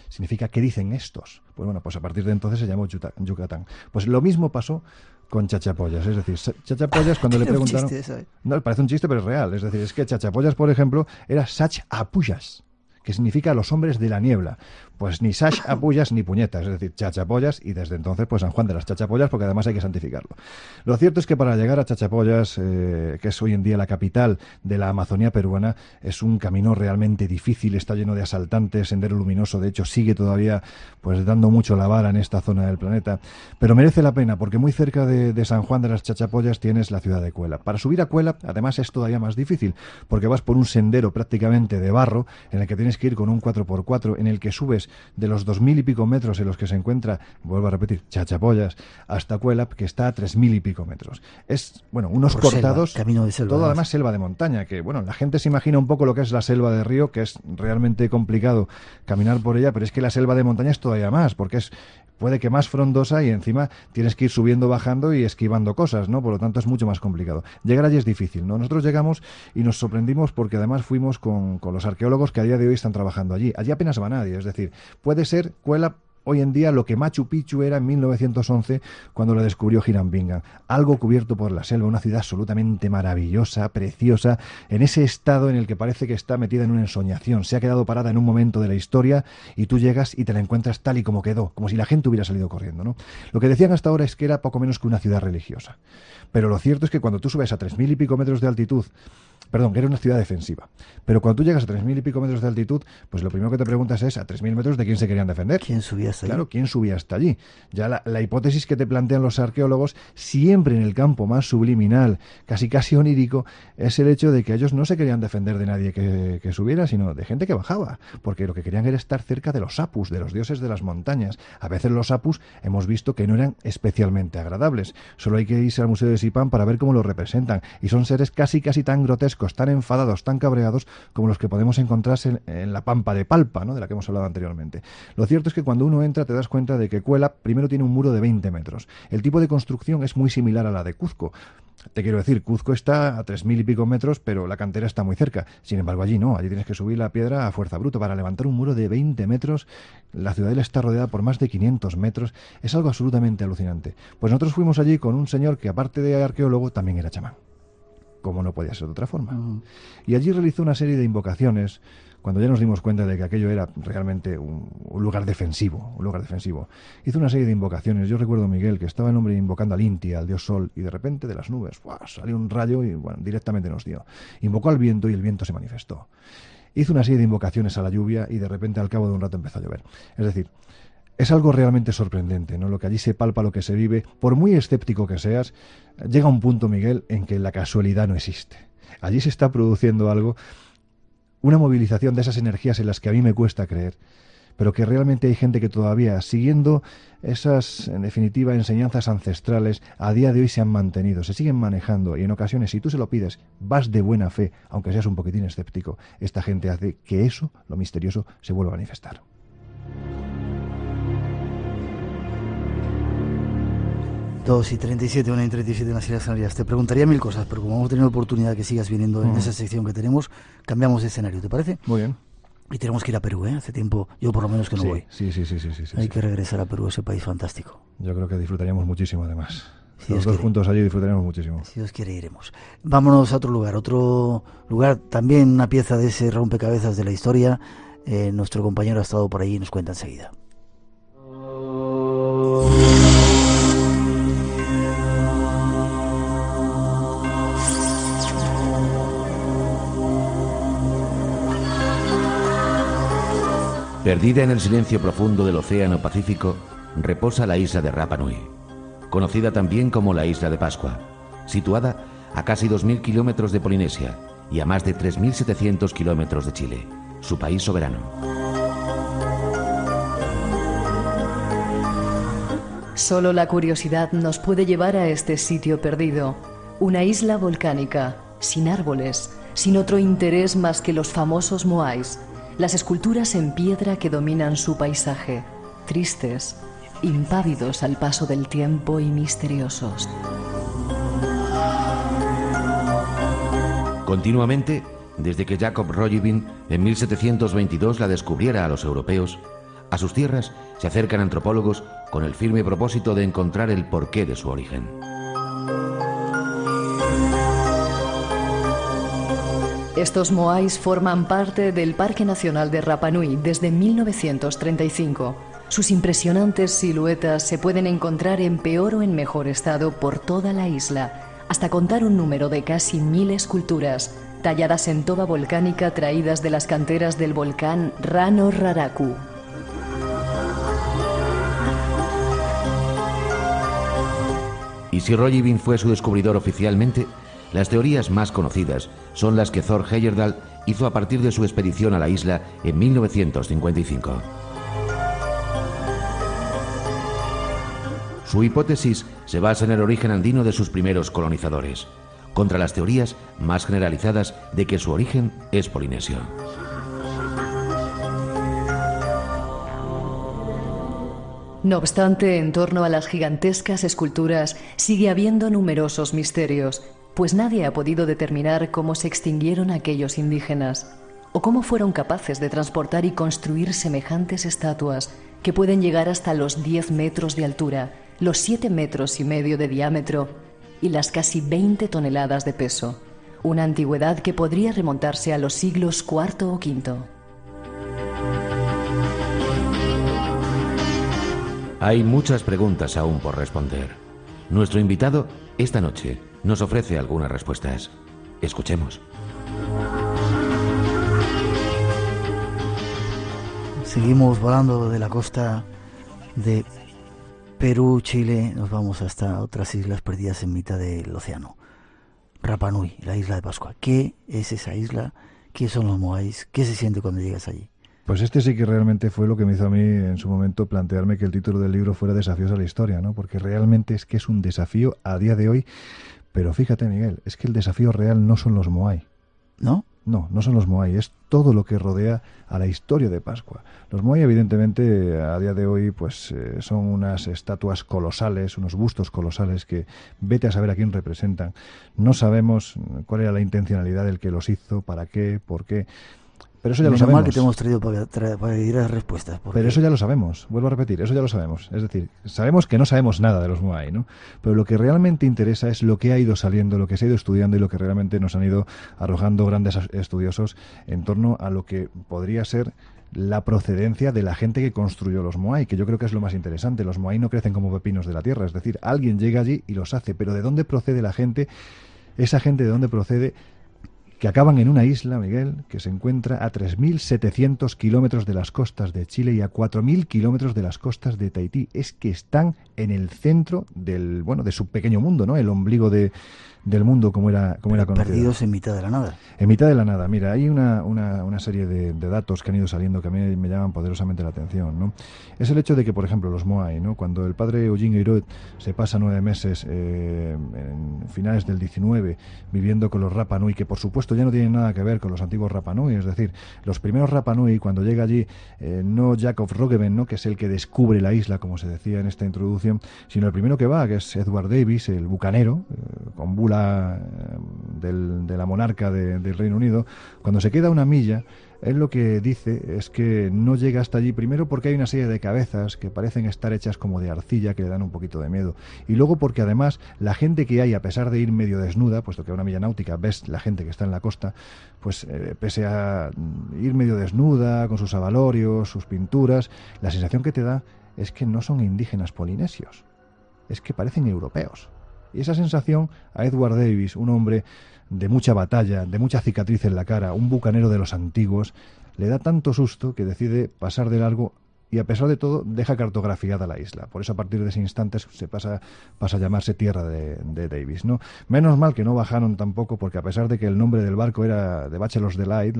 Speaker 4: Significa, ¿qué dicen estos? Pues bueno, pues a partir de entonces se llamó Yucatán. Pues lo mismo pasó con Chachapollas. Es decir, Chachapollas cuando le preguntaron...
Speaker 1: Chiste,
Speaker 4: no, parece un chiste, pero es real. Es decir, es que Chachapollas, por ejemplo, era Sachapuyas, que significa los hombres de la niebla. Pues ni Sash apullas ni puñetas, es decir, chachapollas, y desde entonces pues San Juan de las Chachapollas, porque además hay que santificarlo. Lo cierto es que para llegar a Chachapollas, que es hoy en día la capital de la Amazonía peruana, es un camino realmente difícil, está lleno de asaltantes, Sendero Luminoso, de hecho sigue todavía pues dando mucho la vara en esta zona del planeta, pero merece la pena porque muy cerca de San Juan de las Chachapollas tienes la ciudad de Cuela. Para subir a Cuela, además, es todavía más difícil, porque vas por un sendero prácticamente de barro, en el que tienes que ir con un 4x4, en el que subes de los 2000 y pico metros en los que se encuentra, vuelvo a repetir, Chachapollas, hasta Cuela, que está a 3000 y pico metros. Es, bueno, unos por cortados, selva,
Speaker 1: camino de selva,
Speaker 4: todo además selva de montaña, que, bueno, la gente se imagina un poco lo que es la selva de río, que es realmente complicado caminar por ella, pero es que la selva de montaña es todavía más, porque es puede que más frondosa y encima tienes que ir subiendo, bajando y esquivando cosas, ¿no? Por lo tanto es mucho más complicado. Llegar allí es difícil, ¿no? Nosotros llegamos y nos sorprendimos porque además fuimos con los arqueólogos que a día de hoy están trabajando allí. Allí apenas va nadie, es decir, puede ser Cuela hoy en día lo que Machu Picchu era en 1911 cuando lo descubrió Hiram Bingham. Algo cubierto por la selva, una ciudad absolutamente maravillosa, preciosa, en ese estado en el que parece que está metida en una ensoñación. Se ha quedado parada en un momento de la historia y tú llegas y te la encuentras tal y como quedó, como si la gente hubiera salido corriendo, ¿no? Lo que decían hasta ahora es que era poco menos que una ciudad religiosa. Pero lo cierto es que cuando tú subes a 3000 y pico metros de altitud, perdón, que era una ciudad defensiva. Pero cuando tú llegas a 3000 y pico metros de altitud, pues lo primero que te preguntas es, a 3000 metros, ¿de quién se querían defender?
Speaker 1: ¿Quién subía hasta allí?
Speaker 4: Claro, ¿quién subía hasta allí? Ya la hipótesis que te plantean los arqueólogos, siempre en el campo más subliminal, casi onírico, es el hecho de que ellos no se querían defender de nadie que subiera, sino de gente que bajaba, porque lo que querían era estar cerca de los apus, de los dioses de las montañas. A veces los apus hemos visto que no eran especialmente agradables. Solo hay que irse al Museo de Sipán para ver cómo los representan, y son seres casi tan grotescos, tan enfadados, tan cabreados como los que podemos encontrarse en la pampa de Palpa, ¿no?, de la que hemos hablado anteriormente. Lo cierto es que cuando uno entra te das cuenta de que Cuela primero tiene un muro de 20 metros. El tipo de construcción es muy similar a la de Cuzco. Te quiero decir, Cuzco está a 3000 y pico metros, pero la cantera está muy cerca. Sin embargo, allí no, allí tienes que subir la piedra a fuerza bruta. Para levantar un muro de 20 metros, la ciudadela está rodeada por más de 500 metros. Es algo absolutamente alucinante. Pues nosotros fuimos allí con un señor que, aparte de arqueólogo, también era chamán, como no podía ser de otra forma. Y allí realizó una serie de invocaciones, cuando ya nos dimos cuenta de que aquello era realmente un lugar defensivo, Hizo una serie de invocaciones. Yo recuerdo, Miguel, que estaba el hombre invocando al Inti, al dios Sol, y de repente de las nubes salió un rayo y directamente nos dio. Invocó al viento y el viento se manifestó. Hizo una serie de invocaciones a la lluvia y de repente al cabo de un rato empezó a llover. Es decir, es algo realmente sorprendente, ¿no? Lo que allí se palpa, lo que se vive. Por muy escéptico que seas, llega un punto, Miguel, en que la casualidad no existe. Allí se está produciendo algo, una movilización de esas energías en las que a mí me cuesta creer, pero que realmente hay gente que todavía, siguiendo esas, en definitiva, enseñanzas ancestrales, a día de hoy se han mantenido, se siguen manejando, y en ocasiones, si tú se lo pides, vas de buena fe, aunque seas un poquitín escéptico, esta gente hace que eso, lo misterioso, se vuelva a manifestar.
Speaker 1: 2:37, 1:37 en las Islas Canarias. Te preguntaría mil cosas, pero como hemos tenido oportunidad que sigas viniendo en esa sección que tenemos, cambiamos de escenario, ¿te parece?
Speaker 4: Muy bien.
Speaker 1: Y tenemos que ir a Perú, ¿eh? Hace tiempo, yo por lo menos que no voy.
Speaker 4: Sí.
Speaker 1: Hay que regresar a Perú, ese país fantástico.
Speaker 4: Yo creo que disfrutaríamos muchísimo, además.
Speaker 1: Si
Speaker 4: Los dos juntos allí disfrutaremos muchísimo.
Speaker 1: Si Dios quiere, iremos. Vámonos a otro lugar, también una pieza de ese rompecabezas de la historia. Nuestro compañero ha estado por allí y nos cuenta enseguida.
Speaker 2: Perdida en el silencio profundo del Océano Pacífico, reposa la isla de Rapa Nui, conocida también como la Isla de Pascua, situada a casi 2000 kilómetros de Polinesia y a más de 3700 kilómetros de Chile, su país soberano.
Speaker 3: Solo la curiosidad nos puede llevar a este sitio perdido, una isla volcánica, sin árboles, sin otro interés más que los famosos moais, las esculturas en piedra que dominan su paisaje, tristes, impávidos al paso del tiempo y misteriosos.
Speaker 2: Continuamente, desde que Jacob Roggeveen en 1722 la descubriera a los europeos, a sus tierras se acercan antropólogos con el firme propósito de encontrar el porqué de su origen.
Speaker 3: Estos moais forman parte del Parque Nacional de Rapa Nui desde 1935. Sus impresionantes siluetas se pueden encontrar en peor o en mejor estado por toda la isla, hasta contar un número de casi 1000 esculturas, talladas en toba volcánica traídas de las canteras del volcán Rano Raraku.
Speaker 2: Y si Roggevin fue su descubridor oficialmente, las teorías más conocidas son las que Thor Heyerdahl hizo a partir de su expedición a la isla en 1955. Su hipótesis se basa en el origen andino de sus primeros colonizadores, contra las teorías más generalizadas de que su origen es polinesio.
Speaker 3: No obstante, en torno a las gigantescas esculturas sigue habiendo numerosos misterios, pues nadie ha podido determinar cómo se extinguieron aquellos indígenas, o cómo fueron capaces de transportar y construir semejantes estatuas que pueden llegar hasta los 10 metros de altura, los 7,5 metros de diámetro y las casi 20 toneladas de peso, una antigüedad que podría remontarse a los siglos IV o V.
Speaker 2: Hay muchas preguntas aún por responder. Nuestro invitado, esta noche, nos ofrece algunas respuestas. Escuchemos.
Speaker 1: Seguimos volando de la costa de Perú, Chile, nos vamos hasta otras islas perdidas en mitad del océano. Rapa Nui, la isla de Pascua. ¿Qué es esa isla? ¿Qué son los moais? ¿Qué se siente cuando llegas allí?
Speaker 4: Pues este sí que realmente fue lo que me hizo a mí en su momento plantearme que el título del libro fuera Desafíos a la Historia, ¿no? Porque realmente es que es un desafío a día de hoy. Pero fíjate, Miguel, es que el desafío real no son los moai.
Speaker 1: ¿No?
Speaker 4: No son los moai, es todo lo que rodea a la historia de Pascua. Los moai, evidentemente, a día de hoy, pues son unas estatuas colosales, unos bustos colosales que vete a saber a quién representan. No sabemos cuál era la intencionalidad del que los hizo, para qué, por qué. Pero eso ya lo sabemos.
Speaker 1: Mal que te hemos traído para pedir las respuestas.
Speaker 4: Pero eso ya lo sabemos, vuelvo a repetir, eso ya lo sabemos. Es decir, sabemos que no sabemos nada de los moai, ¿no? Pero lo que realmente interesa es lo que ha ido saliendo, lo que se ha ido estudiando y lo que realmente nos han ido arrojando grandes estudiosos en torno a lo que podría ser la procedencia de la gente que construyó los moai, que yo creo que es lo más interesante. Los moai no crecen como pepinos de la tierra, es decir, alguien llega allí y los hace, pero ¿de dónde procede la gente? Esa gente, ¿de dónde procede? Que acaban en una isla, Miguel, que se encuentra a 3.700 kilómetros de las costas de Chile y a 4.000 kilómetros de las costas de Tahití. Es que están en el centro del, de su pequeño mundo, ¿no? El ombligo del mundo, como era conocido.
Speaker 1: Perdidos en mitad de la nada.
Speaker 4: En mitad de la nada. Mira, hay una serie de datos que han ido saliendo que a mí me llaman poderosamente la atención, ¿no? Es el hecho de que, por ejemplo, los moai, ¿no? Cuando el padre Eugene Guiraud se pasa 9 meses en finales del 19 viviendo con los Rapa Nui, que por supuesto ya no tienen nada que ver con los antiguos Rapa Nui, es decir, los primeros Rapa Nui, cuando llega allí, no Jacob Roggeveen, ¿no? Que es el que descubre la isla, como se decía en esta introducción, sino el primero que va, que es Edward Davis, el bucanero, con bula de la monarca del Reino Unido. Cuando se queda a una milla, él lo que dice es que no llega hasta allí, primero porque hay una serie de cabezas que parecen estar hechas como de arcilla, que le dan un poquito de miedo, y luego porque además la gente que hay, a pesar de ir medio desnuda, puesto que a una milla náutica ves la gente que está en la costa, pues pese a ir medio desnuda, con sus abalorios, sus pinturas, la sensación que te da es que no son indígenas polinesios, es que parecen europeos. Y esa sensación a Edward Davis, un hombre de mucha batalla, de mucha cicatriz en la cara, un bucanero de los antiguos, le da tanto susto que decide pasar de largo y, a pesar de todo, deja cartografiada la isla. Por eso, a partir de ese instante se pasa a llamarse Tierra de Davis, ¿no? Menos mal que no bajaron tampoco, porque a pesar de que el nombre del barco era The Bachelor's Delight,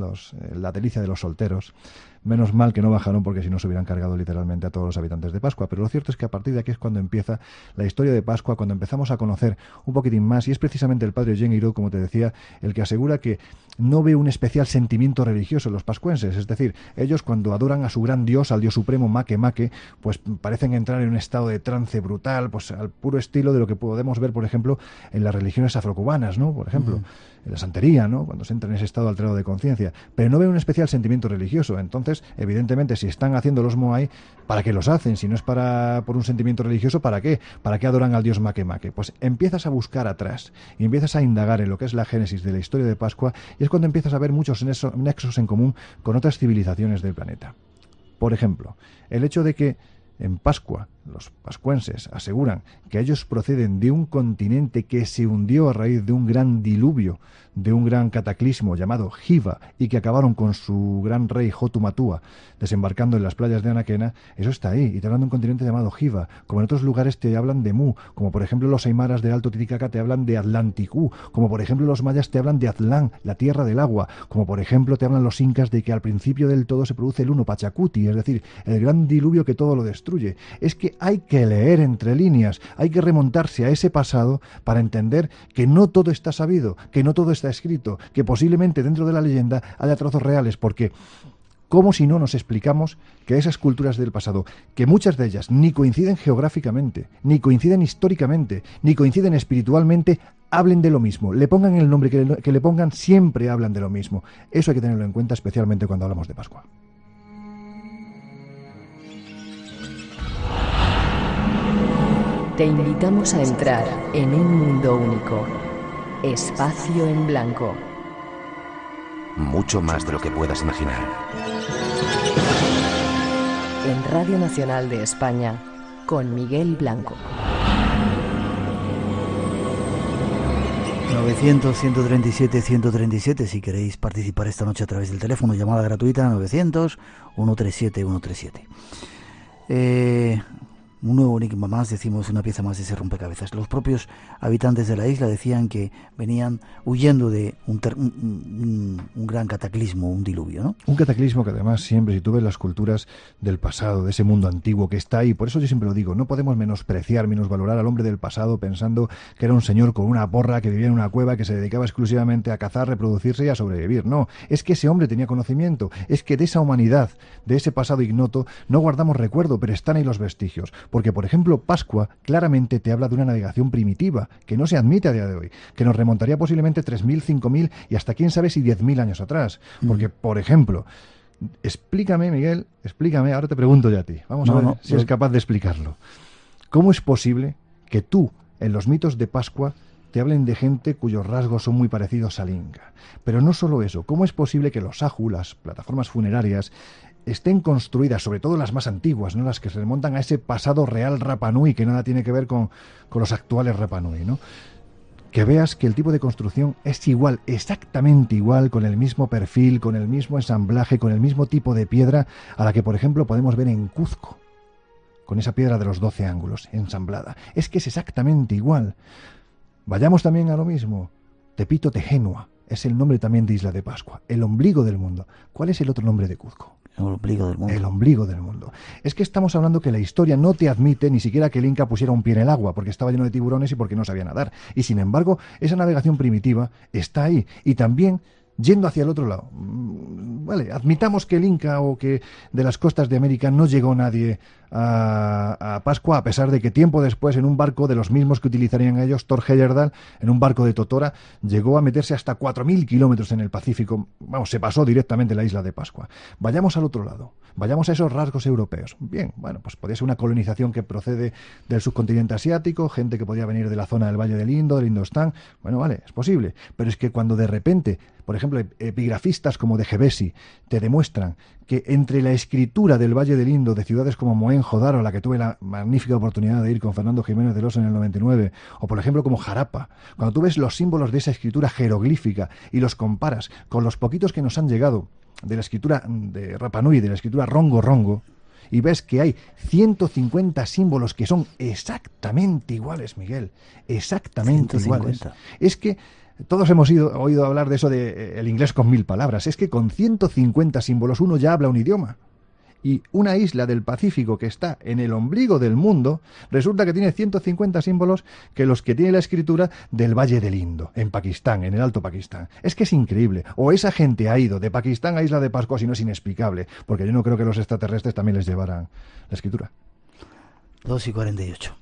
Speaker 4: la delicia de los solteros, menos mal que no bajaron, porque si no se hubieran cargado literalmente a todos los habitantes de Pascua. Pero lo cierto es que a partir de aquí es cuando empieza la historia de Pascua, cuando empezamos a conocer un poquitín más, y es precisamente el padre Eugene Guiraud, como te decía, el que asegura que no ve un especial sentimiento religioso en los pascuenses. Es decir, ellos cuando adoran a su gran dios, al dios supremo Make Make, pues parecen entrar en un estado de trance brutal, pues al puro estilo de lo que podemos ver, por ejemplo, en las religiones afrocubanas, ¿no? Por ejemplo, en la santería, ¿no? Cuando se entra en ese estado alterado de conciencia. Pero no ve un especial sentimiento religioso. Entonces, Entonces, evidentemente, si están haciendo los Moai, ¿para qué los hacen? Si no es por un sentimiento religioso, ¿para qué? ¿Para qué adoran al dios Makemake? Pues empiezas a buscar atrás y empiezas a indagar en lo que es la génesis de la historia de Pascua, y es cuando empiezas a ver muchos nexos en común con otras civilizaciones del planeta. Por ejemplo, el hecho de que en Pascua los pascuenses aseguran que ellos proceden de un continente que se hundió a raíz de un gran diluvio, de un gran cataclismo llamado Hiva, y que acabaron con su gran rey Hotumatua desembarcando en las playas de Anaquena. Eso está ahí, y te hablan de un continente llamado Hiva, como en otros lugares te hablan de Mu, como por ejemplo los aymaras del Alto Titicaca te hablan de Atlanticú, como por ejemplo los mayas te hablan de Aztlán, la tierra del agua, como por ejemplo te hablan los incas de que al principio del todo se produce el Uno Pachacuti, es decir, el gran diluvio que todo lo destruye. Es que hay que leer entre líneas, hay que remontarse a ese pasado para entender que no todo está sabido, que no todo está escrito, que posiblemente dentro de la leyenda haya trozos reales, porque ¿cómo si no nos explicamos que esas culturas del pasado, que muchas de ellas ni coinciden geográficamente, ni coinciden históricamente, ni coinciden espiritualmente, hablen de lo mismo, le pongan el nombre que le pongan, siempre hablan de lo mismo? Eso hay que tenerlo en cuenta, especialmente cuando hablamos de Pascua.
Speaker 3: Te invitamos a entrar en un mundo único. Espacio en Blanco.
Speaker 2: Mucho más de lo que puedas imaginar.
Speaker 3: En Radio Nacional de España, con Miguel Blanco.
Speaker 1: 900-137-137, si queréis participar esta noche a través del teléfono, llamada gratuita 900-137-137. Un nuevo enigma más, decimos, una pieza más de ese rompecabezas. Los propios habitantes de la isla decían que venían huyendo de un gran cataclismo, un diluvio, ¿no?
Speaker 4: Un cataclismo que además siempre, si tú ves las culturas del pasado, de ese mundo antiguo que está ahí, por eso yo siempre lo digo, no podemos menospreciar, menosvalorar al hombre del pasado pensando que era un señor con una porra que vivía en una cueva, que se dedicaba exclusivamente a cazar, reproducirse y a sobrevivir. No, es que ese hombre tenía conocimiento, es que de esa humanidad, de ese pasado ignoto, no guardamos recuerdo, pero están ahí los vestigios. Porque, por ejemplo, Pascua claramente te habla de una navegación primitiva, que no se admite a día de hoy, que nos remontaría posiblemente 3.000, 5.000 y hasta quién sabe si 10.000 años atrás. Porque, por ejemplo, explícame, Miguel, ahora te pregunto ya a ti, vamos a ver si eres capaz de explicarlo. ¿Cómo es posible que tú, en los mitos de Pascua, te hablen de gente cuyos rasgos son muy parecidos al Inca? Pero no solo eso, ¿cómo es posible que los ajú, las plataformas funerarias, estén construidas, sobre todo las más antiguas, ¿no?, las que se remontan a ese pasado real Rapa Nui, que nada tiene que ver con los actuales Rapa Nui, ¿no? Que veas que el tipo de construcción es igual, exactamente igual, con el mismo perfil, con el mismo ensamblaje, con el mismo tipo de piedra a la que, por ejemplo, podemos ver en Cuzco, con esa piedra de los 12 ángulos ensamblada. Es que es exactamente igual. Vayamos también a lo mismo. Tepito Tejenua es el nombre también de Isla de Pascua, el ombligo del mundo. ¿Cuál es el otro nombre de Cuzco?
Speaker 1: El ombligo del mundo.
Speaker 4: El ombligo del mundo. Es que estamos hablando que la historia no te admite ni siquiera que el Inca pusiera un pie en el agua, porque estaba lleno de tiburones y porque no sabía nadar. Y sin embargo, esa navegación primitiva está ahí. Y también yendo hacia el otro lado. Vale, admitamos que el Inca o que de las costas de América no llegó nadie a Pascua, a pesar de que tiempo después, en un barco de los mismos que utilizarían ellos, Thor Heyerdahl, en un barco de Totora, llegó a meterse hasta 4.000 kilómetros en el Pacífico. Vamos, se pasó directamente la isla de Pascua. Vayamos al otro lado, vayamos a esos rasgos europeos. Bien, bueno, pues podría ser una colonización que procede del subcontinente asiático, gente que podía venir de la zona del Valle del Indo, del Indostán. Bueno, vale, es posible, pero es que cuando de repente, por ejemplo, epigrafistas como de Gebesi te demuestran que entre la escritura del Valle del Indo, de ciudades como Mohenjo-Daro, a la que tuve la magnífica oportunidad de ir con Fernando Jiménez del Oso en el 99, o por ejemplo como Jarapa, cuando tú ves los símbolos de esa escritura jeroglífica y los comparas con los poquitos que nos han llegado de la escritura de Rapa Nui, de la escritura Rongo-Rongo, y ves que hay 150 símbolos que son exactamente iguales, Miguel, exactamente 150. Iguales. Es que todos hemos oído hablar de eso de el inglés con 1000 palabras. Es que con 150 símbolos uno ya habla un idioma. Y una isla del Pacífico que está en el ombligo del mundo, resulta que tiene 150 símbolos que los que tiene la escritura del Valle del Indo, en Pakistán, en el Alto Pakistán. Es que es increíble. O esa gente ha ido de Pakistán a Isla de Pascua, si no es inexplicable, porque yo no creo que los extraterrestres también les llevaran la escritura.
Speaker 1: 2:48.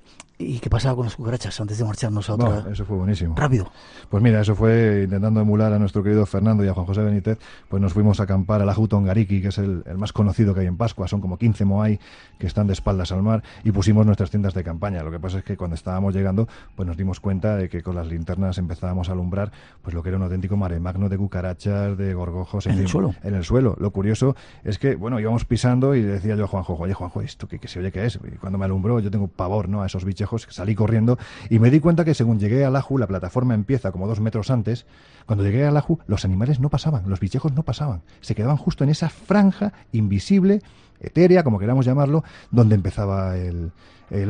Speaker 1: ¿Y qué pasaba con las cucarachas antes de marcharnos a otra?
Speaker 4: No, eso fue buenísimo.
Speaker 1: Rápido.
Speaker 4: Pues mira, eso fue intentando emular a nuestro querido Fernando y a Juan José Benítez, pues nos fuimos a acampar al Aju Tongariki, que es el más conocido que hay en Pascua. Son como 15 moai que están de espaldas al mar, y pusimos nuestras tiendas de campaña. Lo que pasa es que cuando estábamos llegando, pues nos dimos cuenta de que con las linternas empezábamos a alumbrar pues lo que era un auténtico mare magno de cucarachas, de gorgojos.
Speaker 1: ¿En el suelo?
Speaker 4: En el suelo. Lo curioso es que, bueno, íbamos pisando y le decía yo a Juanjo, oye Juanjo, ¿esto qué se oye qué es? Y cuando me alumbró, yo tengo pavor, ¿no?, a esos bichejos, salí corriendo y me di cuenta que según llegué al Aju, la plataforma empieza como 2 metros antes. Cuando llegué al Aju, los animales no pasaban, los bichejos no pasaban, se quedaban justo en esa franja invisible, etérea, como queramos llamarlo, donde empezaba el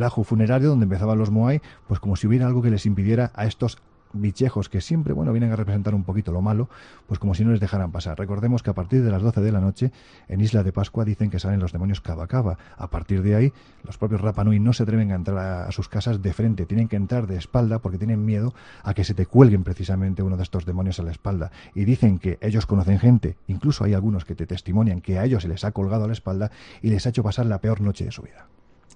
Speaker 4: Aju funerario, donde empezaban los moai, pues como si hubiera algo que les impidiera a estos bichejos, que siempre, bueno, vienen a representar un poquito lo malo, pues como si no les dejaran pasar. Recordemos que a partir de las 12 de la noche, en Isla de Pascua, dicen que salen los demonios cava cava. A partir de ahí, los propios Rapa Nui no se atreven a entrar a sus casas de frente, tienen que entrar de espalda porque tienen miedo a que se te cuelguen precisamente uno de estos demonios a la espalda. Y dicen que ellos conocen gente, incluso hay algunos que te testimonian que a ellos se les ha colgado a la espalda y les ha hecho pasar la peor noche de su vida.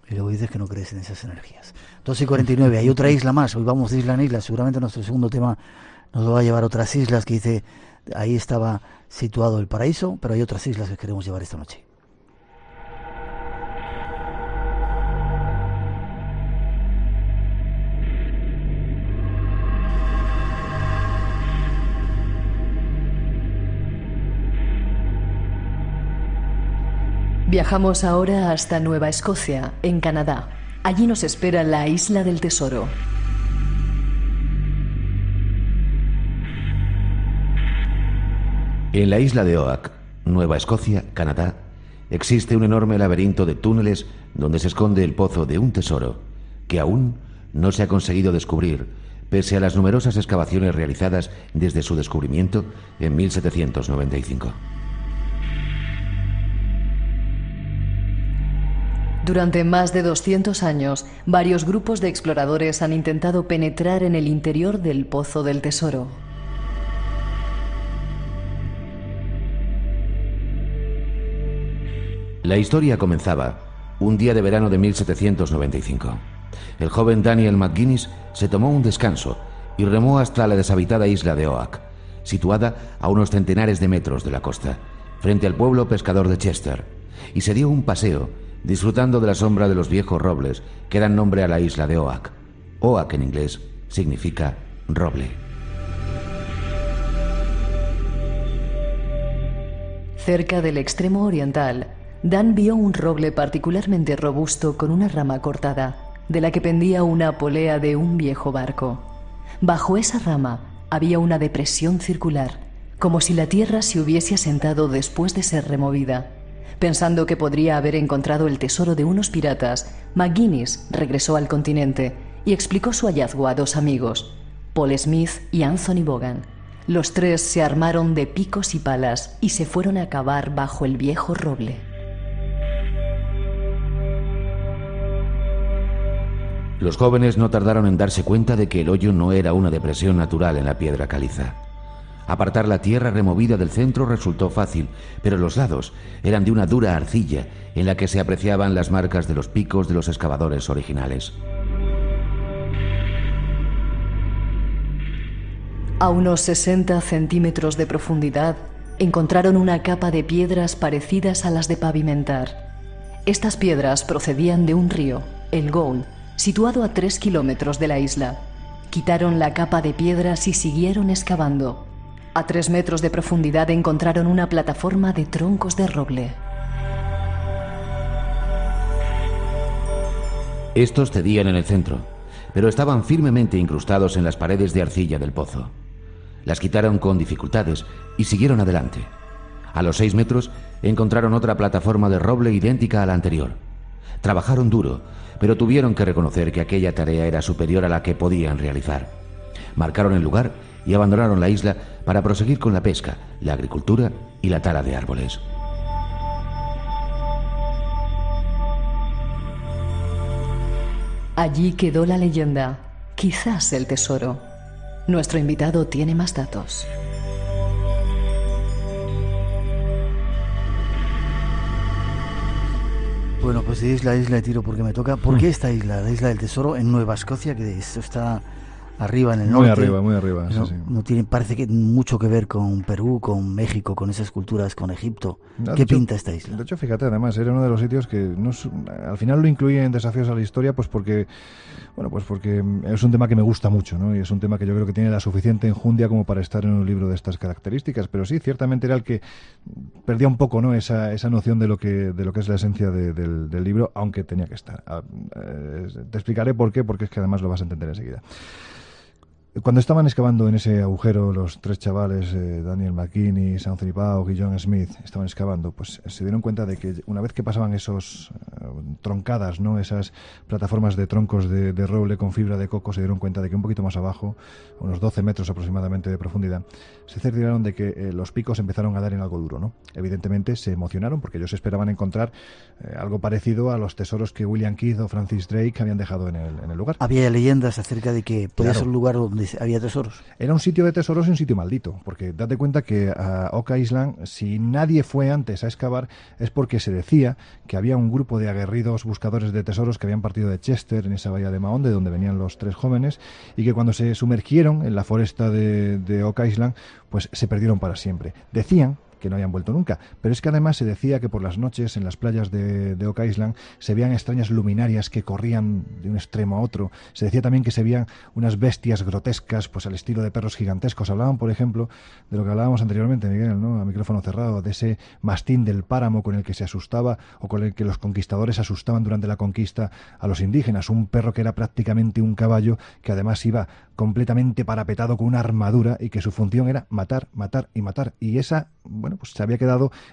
Speaker 1: Y luego dices que no crees en esas energías. 2:49, hay otra isla más. Hoy vamos de isla en isla. Seguramente nuestro segundo tema nos va a llevar a otras islas que dice, ahí estaba situado el paraíso, pero hay otras islas que queremos llevar esta noche.
Speaker 3: Viajamos ahora hasta Nueva Escocia, en Canadá. Allí nos espera la Isla del Tesoro.
Speaker 2: En la isla de Oak, Nueva Escocia, Canadá, existe un enorme laberinto de túneles donde se esconde el pozo de un tesoro que aún no se ha conseguido descubrir, pese a las numerosas excavaciones realizadas desde su descubrimiento en 1795.
Speaker 3: Durante más de 200 años, varios grupos de exploradores han intentado penetrar en el interior del Pozo del Tesoro.
Speaker 2: La historia comenzaba un día de verano de 1795. El joven Daniel McGuinness se tomó un descanso y remó hasta la deshabitada isla de Oak, situada a unos centenares de metros de la costa, frente al pueblo pescador de Chester, y se dio un paseo disfrutando de la sombra de los viejos robles que dan nombre a la isla de Oak. Oak en inglés significa roble.
Speaker 3: Cerca del extremo oriental, Dan vio un roble particularmente robusto con una rama cortada, de la que pendía una polea de un viejo barco. Bajo esa rama había una depresión circular, como si la tierra se hubiese asentado después de ser removida. Pensando que podría haber encontrado el tesoro de unos piratas, McGuinness regresó al continente y explicó su hallazgo a 2 amigos, Paul Smith y Anthony Bogan. Los 3 se armaron de picos y palas y se fueron a cavar bajo el viejo roble.
Speaker 2: Los jóvenes no tardaron en darse cuenta de que el hoyo no era una depresión natural en la piedra caliza. Apartar la tierra removida del centro resultó fácil, pero los lados eran de una dura arcilla en la que se apreciaban las marcas de los picos de los excavadores originales.
Speaker 3: A unos 60 centímetros de profundidad, encontraron una capa de piedras parecidas a las de pavimentar. Estas piedras procedían de un río, el Goul, situado a 3 kilómetros de la isla. Quitaron la capa de piedras y siguieron excavando. A 3 metros de profundidad encontraron una plataforma de troncos de roble.
Speaker 2: Estos cedían en el centro, pero estaban firmemente incrustados en las paredes de arcilla del pozo. Las quitaron con dificultades y siguieron adelante. A los 6 metros encontraron otra plataforma de roble idéntica a la anterior. Trabajaron duro, pero tuvieron que reconocer que aquella tarea era superior a la que podían realizar. Marcaron el lugar y abandonaron la isla para proseguir con la pesca, la agricultura y la tala de árboles.
Speaker 3: Allí quedó la leyenda, quizás el tesoro. Nuestro invitado tiene más datos.
Speaker 1: Bueno, pues de isla a isla tiro porque me toca. ¿Por qué esta isla, la isla del tesoro, en Nueva Escocia, que esto está arriba en el norte?
Speaker 4: Muy arriba,
Speaker 1: No,
Speaker 4: sí.
Speaker 1: no tiene, parece que mucho que ver con Perú, con México, con esas culturas, con Egipto.
Speaker 4: No,
Speaker 1: ¿Qué pinta esta isla?
Speaker 4: De hecho, fíjate, además, era uno de los sitios que al final lo incluí en Desafíos a la Historia, pues porque es un tema que me gusta mucho, ¿no? Y es un tema que yo creo que tiene la suficiente enjundia como para estar en un libro de estas características. Pero sí, ciertamente era el que perdía un poco, ¿no? Esa noción de lo que es la esencia del libro, aunque tenía que estar. Te explicaré por qué, porque es que además lo vas a entender enseguida. Cuando estaban excavando en ese agujero los tres chavales, Daniel McKinney, Anthony Pauc y John Smith, estaban excavando, pues se dieron cuenta de que una vez que pasaban esos troncadas, ¿no? Esas plataformas de troncos de roble con fibra de coco, se dieron cuenta de que un poquito más abajo, unos 12 metros aproximadamente de profundidad, se cercioraron de que los picos empezaron a dar en algo duro, ¿no? Evidentemente se emocionaron porque ellos esperaban encontrar algo parecido a los tesoros que William Kidd o Francis Drake habían dejado en el lugar.
Speaker 1: Había leyendas acerca de que podía
Speaker 4: Claro.
Speaker 1: ser un lugar donde había tesoros.
Speaker 4: Era un sitio de tesoros y un sitio maldito, porque date cuenta que a Oak Island, si nadie fue antes a excavar, es porque se decía que había un grupo de aguerridos buscadores de tesoros que habían partido de Chester, en esa bahía de Mahon, de donde venían los tres jóvenes, y que cuando se sumergieron en la foresta de Oak Island, pues se perdieron para siempre. Decían que no habían vuelto nunca, pero es que además se decía que por las noches en las playas de Oak Island se veían extrañas luminarias que corrían de un extremo a otro. Se decía también que se veían unas bestias grotescas, pues al estilo de perros gigantescos. Hablaban, por ejemplo, de lo que hablábamos anteriormente, Miguel, ¿no? A micrófono cerrado, de ese mastín del páramo con el que se asustaba o con el que los conquistadores asustaban durante la conquista a los indígenas. Un perro que era prácticamente un caballo, que además iba completamente parapetado con una armadura y que su función era matar, matar y matar. Y esa, bueno, pues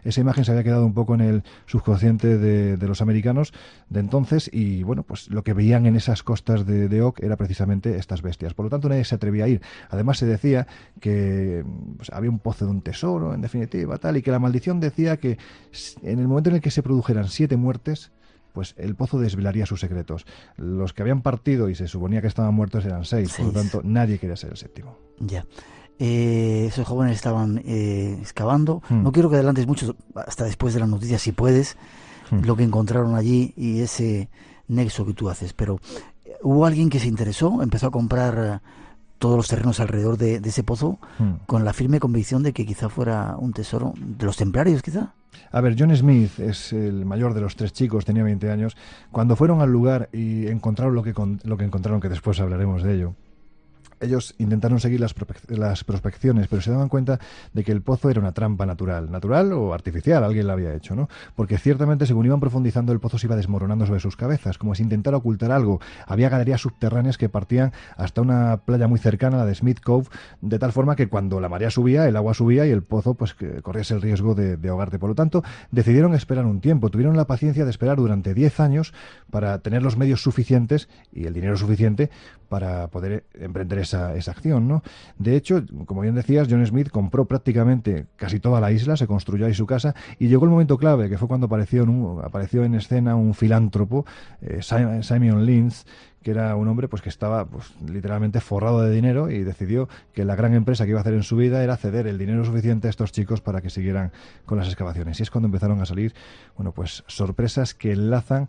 Speaker 4: esa imagen se había quedado un poco en el subconsciente de los americanos de entonces, y bueno, pues lo que veían en esas costas de Oak era precisamente estas bestias. Por lo tanto, nadie se atrevía a ir. Además, se decía que pues, había un pozo de un tesoro, en definitiva, tal, y que la maldición decía que en el momento en el que se produjeran 7 muertes, pues el pozo desvelaría sus secretos. Los que habían partido y se suponía que estaban muertos eran 6, por lo tanto nadie quería ser el séptimo.
Speaker 1: Ya. Esos jóvenes estaban excavando. No quiero que adelantes mucho, hasta después de las noticias, si puedes, lo que encontraron allí y ese nexo que tú haces. Pero hubo alguien que se interesó, empezó a comprar todos los terrenos alrededor de ese pozo con la firme convicción de que quizá fuera un tesoro de los templarios, quizá.
Speaker 4: A ver, John Smith es el mayor de los 3 chicos, tenía 20 años. Cuando fueron al lugar y encontraron lo que encontraron, que después hablaremos de ello, ellos intentaron seguir las prospecciones, pero se daban cuenta de que el pozo era una trampa natural o artificial, alguien la había hecho, ¿no? Porque ciertamente, según iban profundizando, el pozo se iba desmoronando sobre sus cabezas, como si intentara ocultar algo. Había galerías subterráneas que partían hasta una playa muy cercana, la de Smith Cove, de tal forma que cuando la marea subía, el agua subía y el pozo, pues, que corrías el riesgo de ahogarte. Por lo tanto, decidieron esperar un tiempo, tuvieron la paciencia de esperar durante 10 años para tener los medios suficientes y el dinero suficiente para poder emprender esa acción, ¿no? De hecho, como bien decías, John Smith compró prácticamente casi toda la isla, se construyó ahí su casa, y llegó el momento clave, que fue cuando apareció en escena un filántropo, Simon Lynch, que era un hombre pues que estaba pues literalmente forrado de dinero, y decidió que la gran empresa que iba a hacer en su vida era ceder el dinero suficiente a estos chicos para que siguieran con las excavaciones. Y es cuando empezaron a salir, bueno, pues sorpresas que enlazan.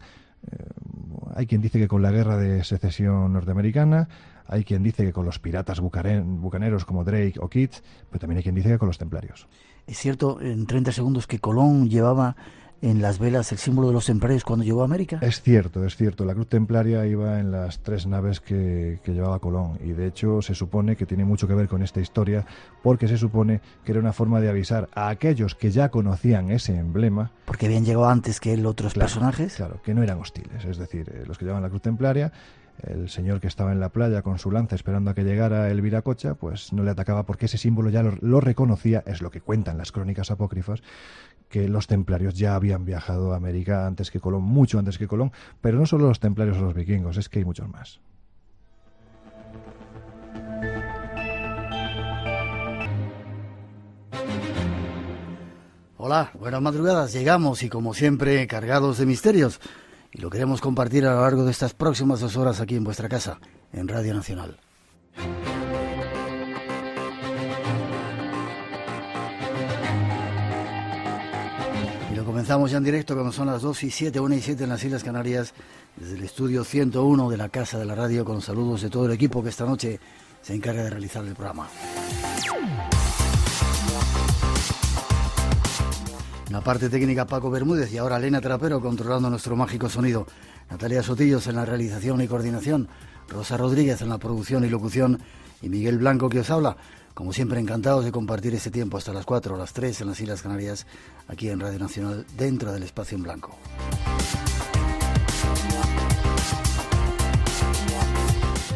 Speaker 4: Hay quien dice que con la guerra de secesión norteamericana, hay quien dice que con los piratas bucaneros como Drake o Kidd, pero también hay quien dice que con los templarios.
Speaker 1: Es cierto, en 30 segundos, que Colón llevaba en las velas el símbolo de los templarios cuando llegó a América.
Speaker 4: Es cierto. La cruz templaria iba en las 3 naves que llevaba Colón, y de hecho se supone que tiene mucho que ver con esta historia, porque se supone que era una forma de avisar a aquellos que ya conocían ese emblema.
Speaker 1: Porque habían llegado antes que él otros personajes.
Speaker 4: Claro, que no eran hostiles. Es decir, los que llevaban la cruz templaria, el señor que estaba en la playa con su lanza esperando a que llegara el viracocha, pues no le atacaba porque ese símbolo ya lo reconocía. Es lo que cuentan las crónicas apócrifas, que los templarios ya habían viajado a América antes que Colón, mucho antes que Colón, pero no solo los templarios o los vikingos, es que hay muchos más.
Speaker 1: Hola, buenas madrugadas. Llegamos y como siempre cargados de misterios, y lo queremos compartir a lo largo de estas próximas 2 horas aquí en vuestra casa, en Radio Nacional. Comenzamos ya en directo cuando son las 2 y 7, 1 y 7 en las Islas Canarias, desde el estudio 101 de la Casa de la Radio, con saludos de todo el equipo que esta noche se encarga de realizar el programa. En la parte técnica Paco Bermúdez y ahora Elena Trapero controlando nuestro mágico sonido. Natalia Sotillos en la realización y coordinación. Rosa Rodríguez en la producción y locución. Y Miguel Blanco que os habla. Como siempre, encantados de compartir este tiempo hasta las 4 o las 3 en las Islas Canarias, aquí en Radio Nacional, dentro del Espacio en Blanco.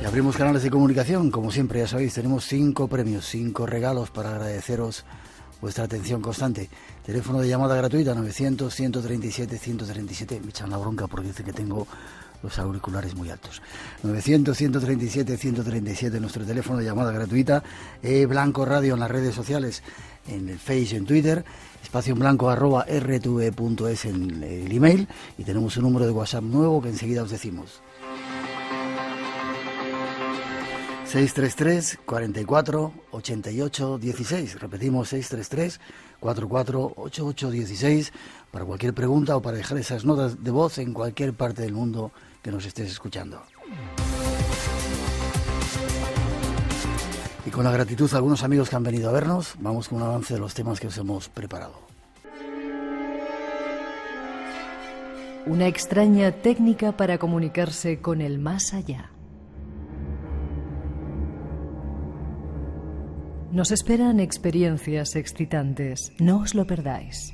Speaker 1: Y abrimos canales de comunicación. Como siempre, ya sabéis, tenemos 5 premios, 5 regalos para agradeceros vuestra atención constante. Teléfono de llamada gratuita 900-137-137. Me echan la bronca porque dice que tengo los auriculares muy altos. 900-137-137, nuestro teléfono de llamada gratuita. Blanco Radio en las redes sociales, en el Face y en Twitter. Espacio en blanco @rtv.es en el email. Y tenemos un número de WhatsApp nuevo que enseguida os decimos. 633 44 88 16. Repetimos, 633 44 88 16 para cualquier pregunta o para dejar esas notas de voz en cualquier parte del mundo que nos estés escuchando. Y con la gratitud a algunos amigos que han venido a vernos, vamos con un avance de los temas que os hemos preparado.
Speaker 3: Una extraña técnica para comunicarse con el más allá. Nos esperan experiencias excitantes, no os lo perdáis.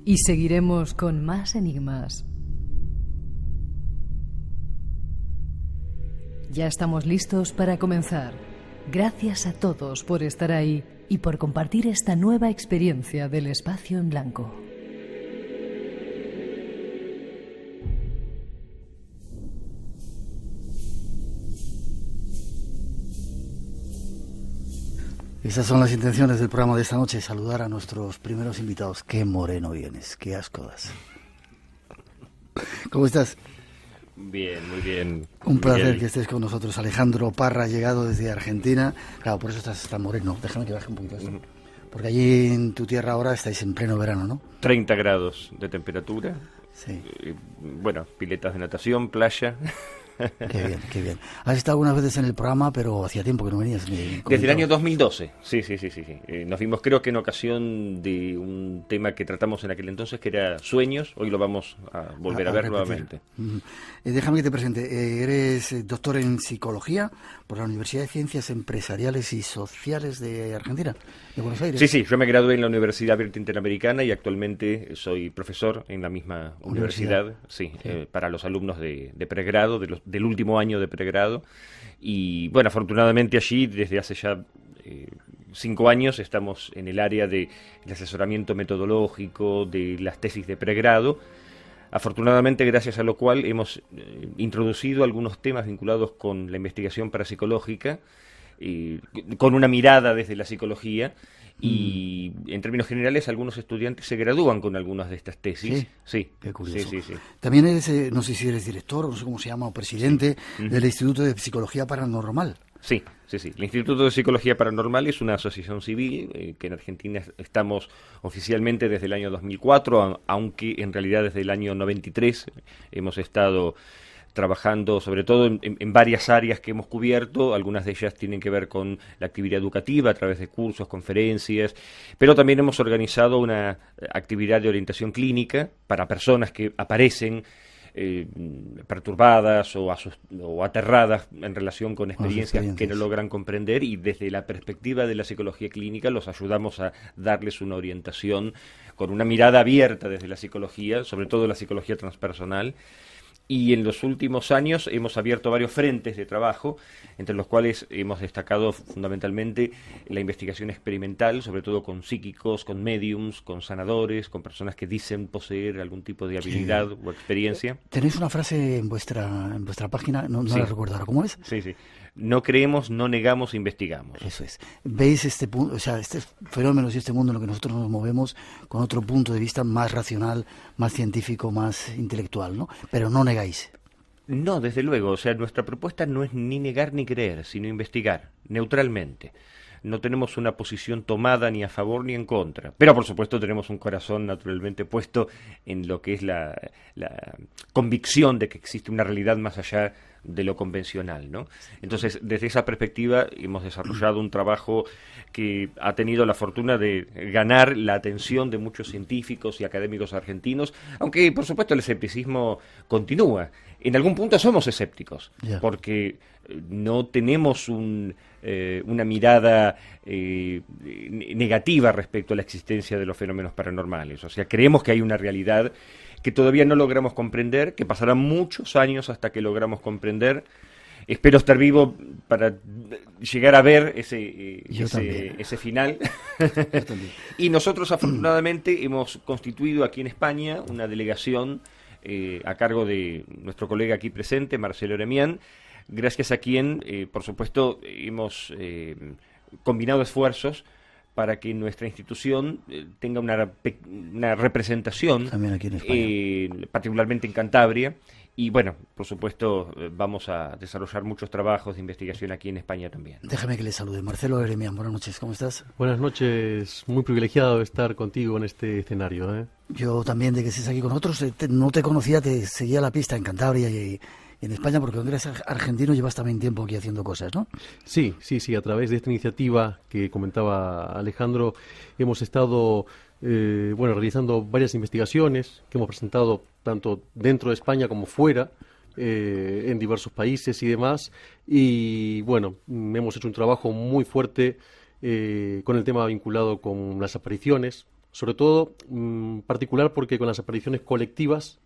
Speaker 3: Y seguiremos con más enigmas. Ya estamos listos para comenzar. Gracias a todos por estar ahí y por compartir esta nueva experiencia del Espacio en Blanco.
Speaker 1: Esas son las intenciones del programa de esta noche, saludar a nuestros primeros invitados. Qué moreno vienes, qué asco das. ¿Cómo estás?
Speaker 5: Bien, muy bien.
Speaker 1: Un placer
Speaker 5: Miguel.
Speaker 1: que estés con nosotros. Alejandro Parra, llegado desde Argentina. Claro, por eso estás tan moreno. Déjame que baje un poquito esto. Porque allí en tu tierra ahora estáis en pleno verano, ¿no?
Speaker 5: 30 grados de temperatura.
Speaker 1: Sí.
Speaker 5: Bueno, piletas de natación, playa.
Speaker 1: Qué bien, qué bien. Has estado algunas veces en el programa, pero hacía tiempo que no venías.
Speaker 5: Desde el año 2012, sí. Nos vimos creo que en ocasión de un tema que tratamos en aquel entonces, que era sueños. Hoy lo vamos a volver a ver
Speaker 1: repetir.
Speaker 5: nuevamente.
Speaker 1: Déjame que te presente. Eres doctor en psicología por la Universidad de Ciencias Empresariales y Sociales de Argentina, de Buenos Aires.
Speaker 5: Sí, yo me gradué en la Universidad Abierta Interamericana y actualmente soy profesor en la misma universidad, para los alumnos de pregrado, del último año de pregrado. Y bueno, afortunadamente allí desde hace ya 5 años estamos en el área del asesoramiento metodológico de las tesis de pregrado. Afortunadamente, gracias a lo cual hemos introducido algunos temas vinculados con la investigación parapsicológica, con una mirada desde la psicología. Y en términos generales, algunos estudiantes se gradúan con algunas de estas tesis. Sí,
Speaker 1: qué curioso.
Speaker 5: Sí.
Speaker 1: También eres, no sé si eres director, no sé cómo se llama, o presidente del Instituto de Psicología Paranormal.
Speaker 5: Sí. El Instituto de Psicología Paranormal es una asociación civil que en Argentina estamos oficialmente desde el año 2004, aunque en realidad desde el año 93 hemos estado trabajando sobre todo en varias áreas que hemos cubierto. Algunas de ellas tienen que ver con la actividad educativa a través de cursos, conferencias, pero también hemos organizado una actividad de orientación clínica para personas que aparecen perturbadas o aterradas en relación con experiencias que no logran comprender, y desde la perspectiva de la psicología clínica los ayudamos a darles una orientación con una mirada abierta desde la psicología, sobre todo la psicología transpersonal. Y en los últimos años hemos abierto varios frentes de trabajo, entre los cuales hemos destacado fundamentalmente la investigación experimental, sobre todo con psíquicos, con médiums, con sanadores, con personas que dicen poseer algún tipo de habilidad o experiencia.
Speaker 1: Tenéis una frase en vuestra página, no la recuerdo ahora, ¿cómo es?
Speaker 5: Sí. No creemos, no negamos, investigamos.
Speaker 1: Eso es. ¿Veis este punto, o sea, estos fenómenos y este mundo en el que nosotros nos movemos con otro punto de vista más racional, más científico, más intelectual, ¿no? Pero no negáis.
Speaker 5: No, desde luego. O sea, nuestra propuesta no es ni negar ni creer, sino investigar, neutralmente. no tenemos una posición tomada ni a favor ni en contra, pero por supuesto tenemos un corazón naturalmente puesto en lo que es la convicción de que existe una realidad más allá de lo convencional, ¿no? Entonces, desde esa perspectiva hemos desarrollado un trabajo que ha tenido la fortuna de ganar la atención de muchos científicos y académicos argentinos, aunque por supuesto el escepticismo continúa. En algún punto somos escépticos, porque no tenemos una mirada negativa respecto a la existencia de los fenómenos paranormales. O sea, creemos que hay una realidad que todavía no logramos comprender, que pasarán muchos años hasta que logramos comprender. Espero estar vivo para llegar a ver ese final. Y nosotros afortunadamente hemos constituido aquí en España una delegación a cargo de nuestro colega aquí presente, Marcelo Eremián, gracias a quien, por supuesto, hemos combinado esfuerzos para que nuestra institución tenga una representación,
Speaker 1: también aquí en España,
Speaker 5: particularmente en Cantabria. Y bueno, por supuesto, vamos a desarrollar muchos trabajos de investigación aquí en España también.
Speaker 1: Déjame que le salude. Marcelo Eremián, buenas noches, ¿cómo estás?
Speaker 6: Buenas noches, muy privilegiado de estar contigo en este escenario, ¿eh?
Speaker 1: Yo también, de que estés aquí con nosotros. No te conocía, te seguía la pista en Cantabria y en España, porque cuando eres argentino llevas también tiempo aquí haciendo cosas, ¿no?
Speaker 6: Sí, a través de esta iniciativa que comentaba Alejandro, hemos estado realizando varias investigaciones que hemos presentado tanto dentro de España como fuera, en diversos países y demás, y bueno, hemos hecho un trabajo muy fuerte con el tema vinculado con las apariciones, sobre todo particular porque con las apariciones colectivas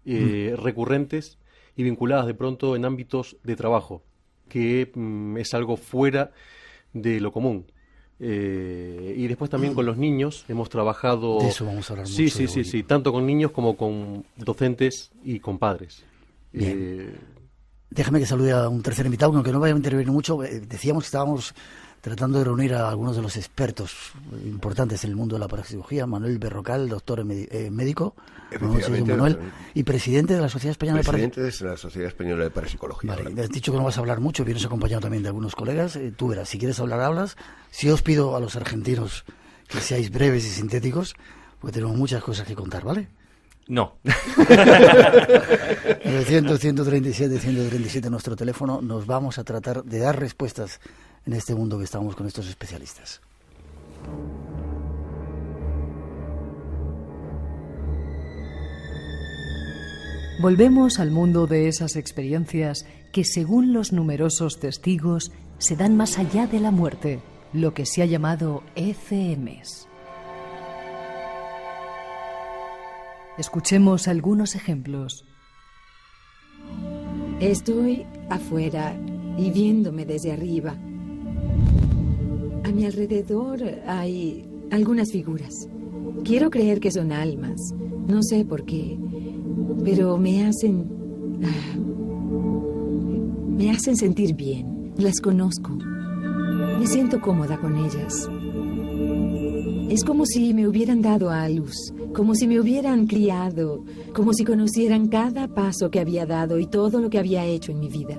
Speaker 6: recurrentes y vinculadas de pronto en ámbitos de trabajo, que es algo fuera de lo común. Y después también con los niños hemos trabajado...
Speaker 1: De eso vamos a hablar mucho.
Speaker 6: Sí, tanto con niños como con docentes y con padres.
Speaker 1: Déjame que salude a un tercer invitado, aunque no vaya a intervenir mucho. Decíamos que estábamos tratando de reunir a algunos de los expertos importantes en el mundo de la parapsicología. Manuel Berrocal, doctor médico, Manuel, y presidente de la Sociedad Española de Parapsicología.
Speaker 7: Presidente de la Sociedad Española de Parapsicología.
Speaker 1: Vale, has dicho que no vas a hablar mucho, vienes acompañado también de algunos colegas. Tú verás, si quieres hablar, hablas. Si os pido a los argentinos que seáis breves y sintéticos, porque tenemos muchas cosas que contar, ¿vale?
Speaker 5: No.
Speaker 1: 900, 137, 137 nuestro teléfono. Nos vamos a tratar de dar respuestas en este mundo que estamos con estos especialistas.
Speaker 3: Volvemos al mundo de esas experiencias que, según los numerosos testigos, se dan más allá de la muerte, lo que se ha llamado ECMs. Escuchemos algunos ejemplos.
Speaker 8: Estoy afuera y viéndome desde arriba. A mi alrededor hay algunas figuras. Quiero creer que son almas. No sé por qué, pero me hacen sentir bien. Las conozco. Me siento cómoda con ellas. Es como si me hubieran dado a luz, como si me hubieran criado, como si conocieran cada paso que había dado y todo lo que había hecho en mi vida.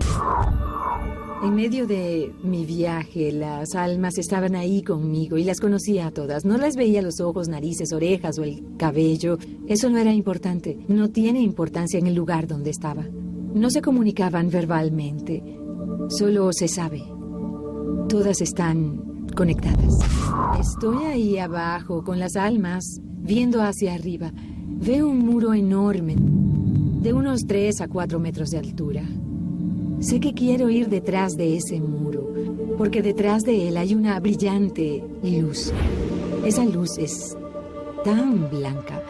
Speaker 8: En medio de mi viaje, las almas estaban ahí conmigo y las conocía a todas. No las veía los ojos, narices, orejas o el cabello. Eso no era importante. No tiene importancia en el lugar donde estaba. No se comunicaban verbalmente. Solo se sabe. Todas están conectadas. Estoy ahí abajo con las almas, viendo hacia arriba. Veo un muro enorme, de unos 3 a 4 metros de altura. Sé que quiero ir detrás de ese muro, porque detrás de él hay una brillante luz. Esa luz es tan blanca.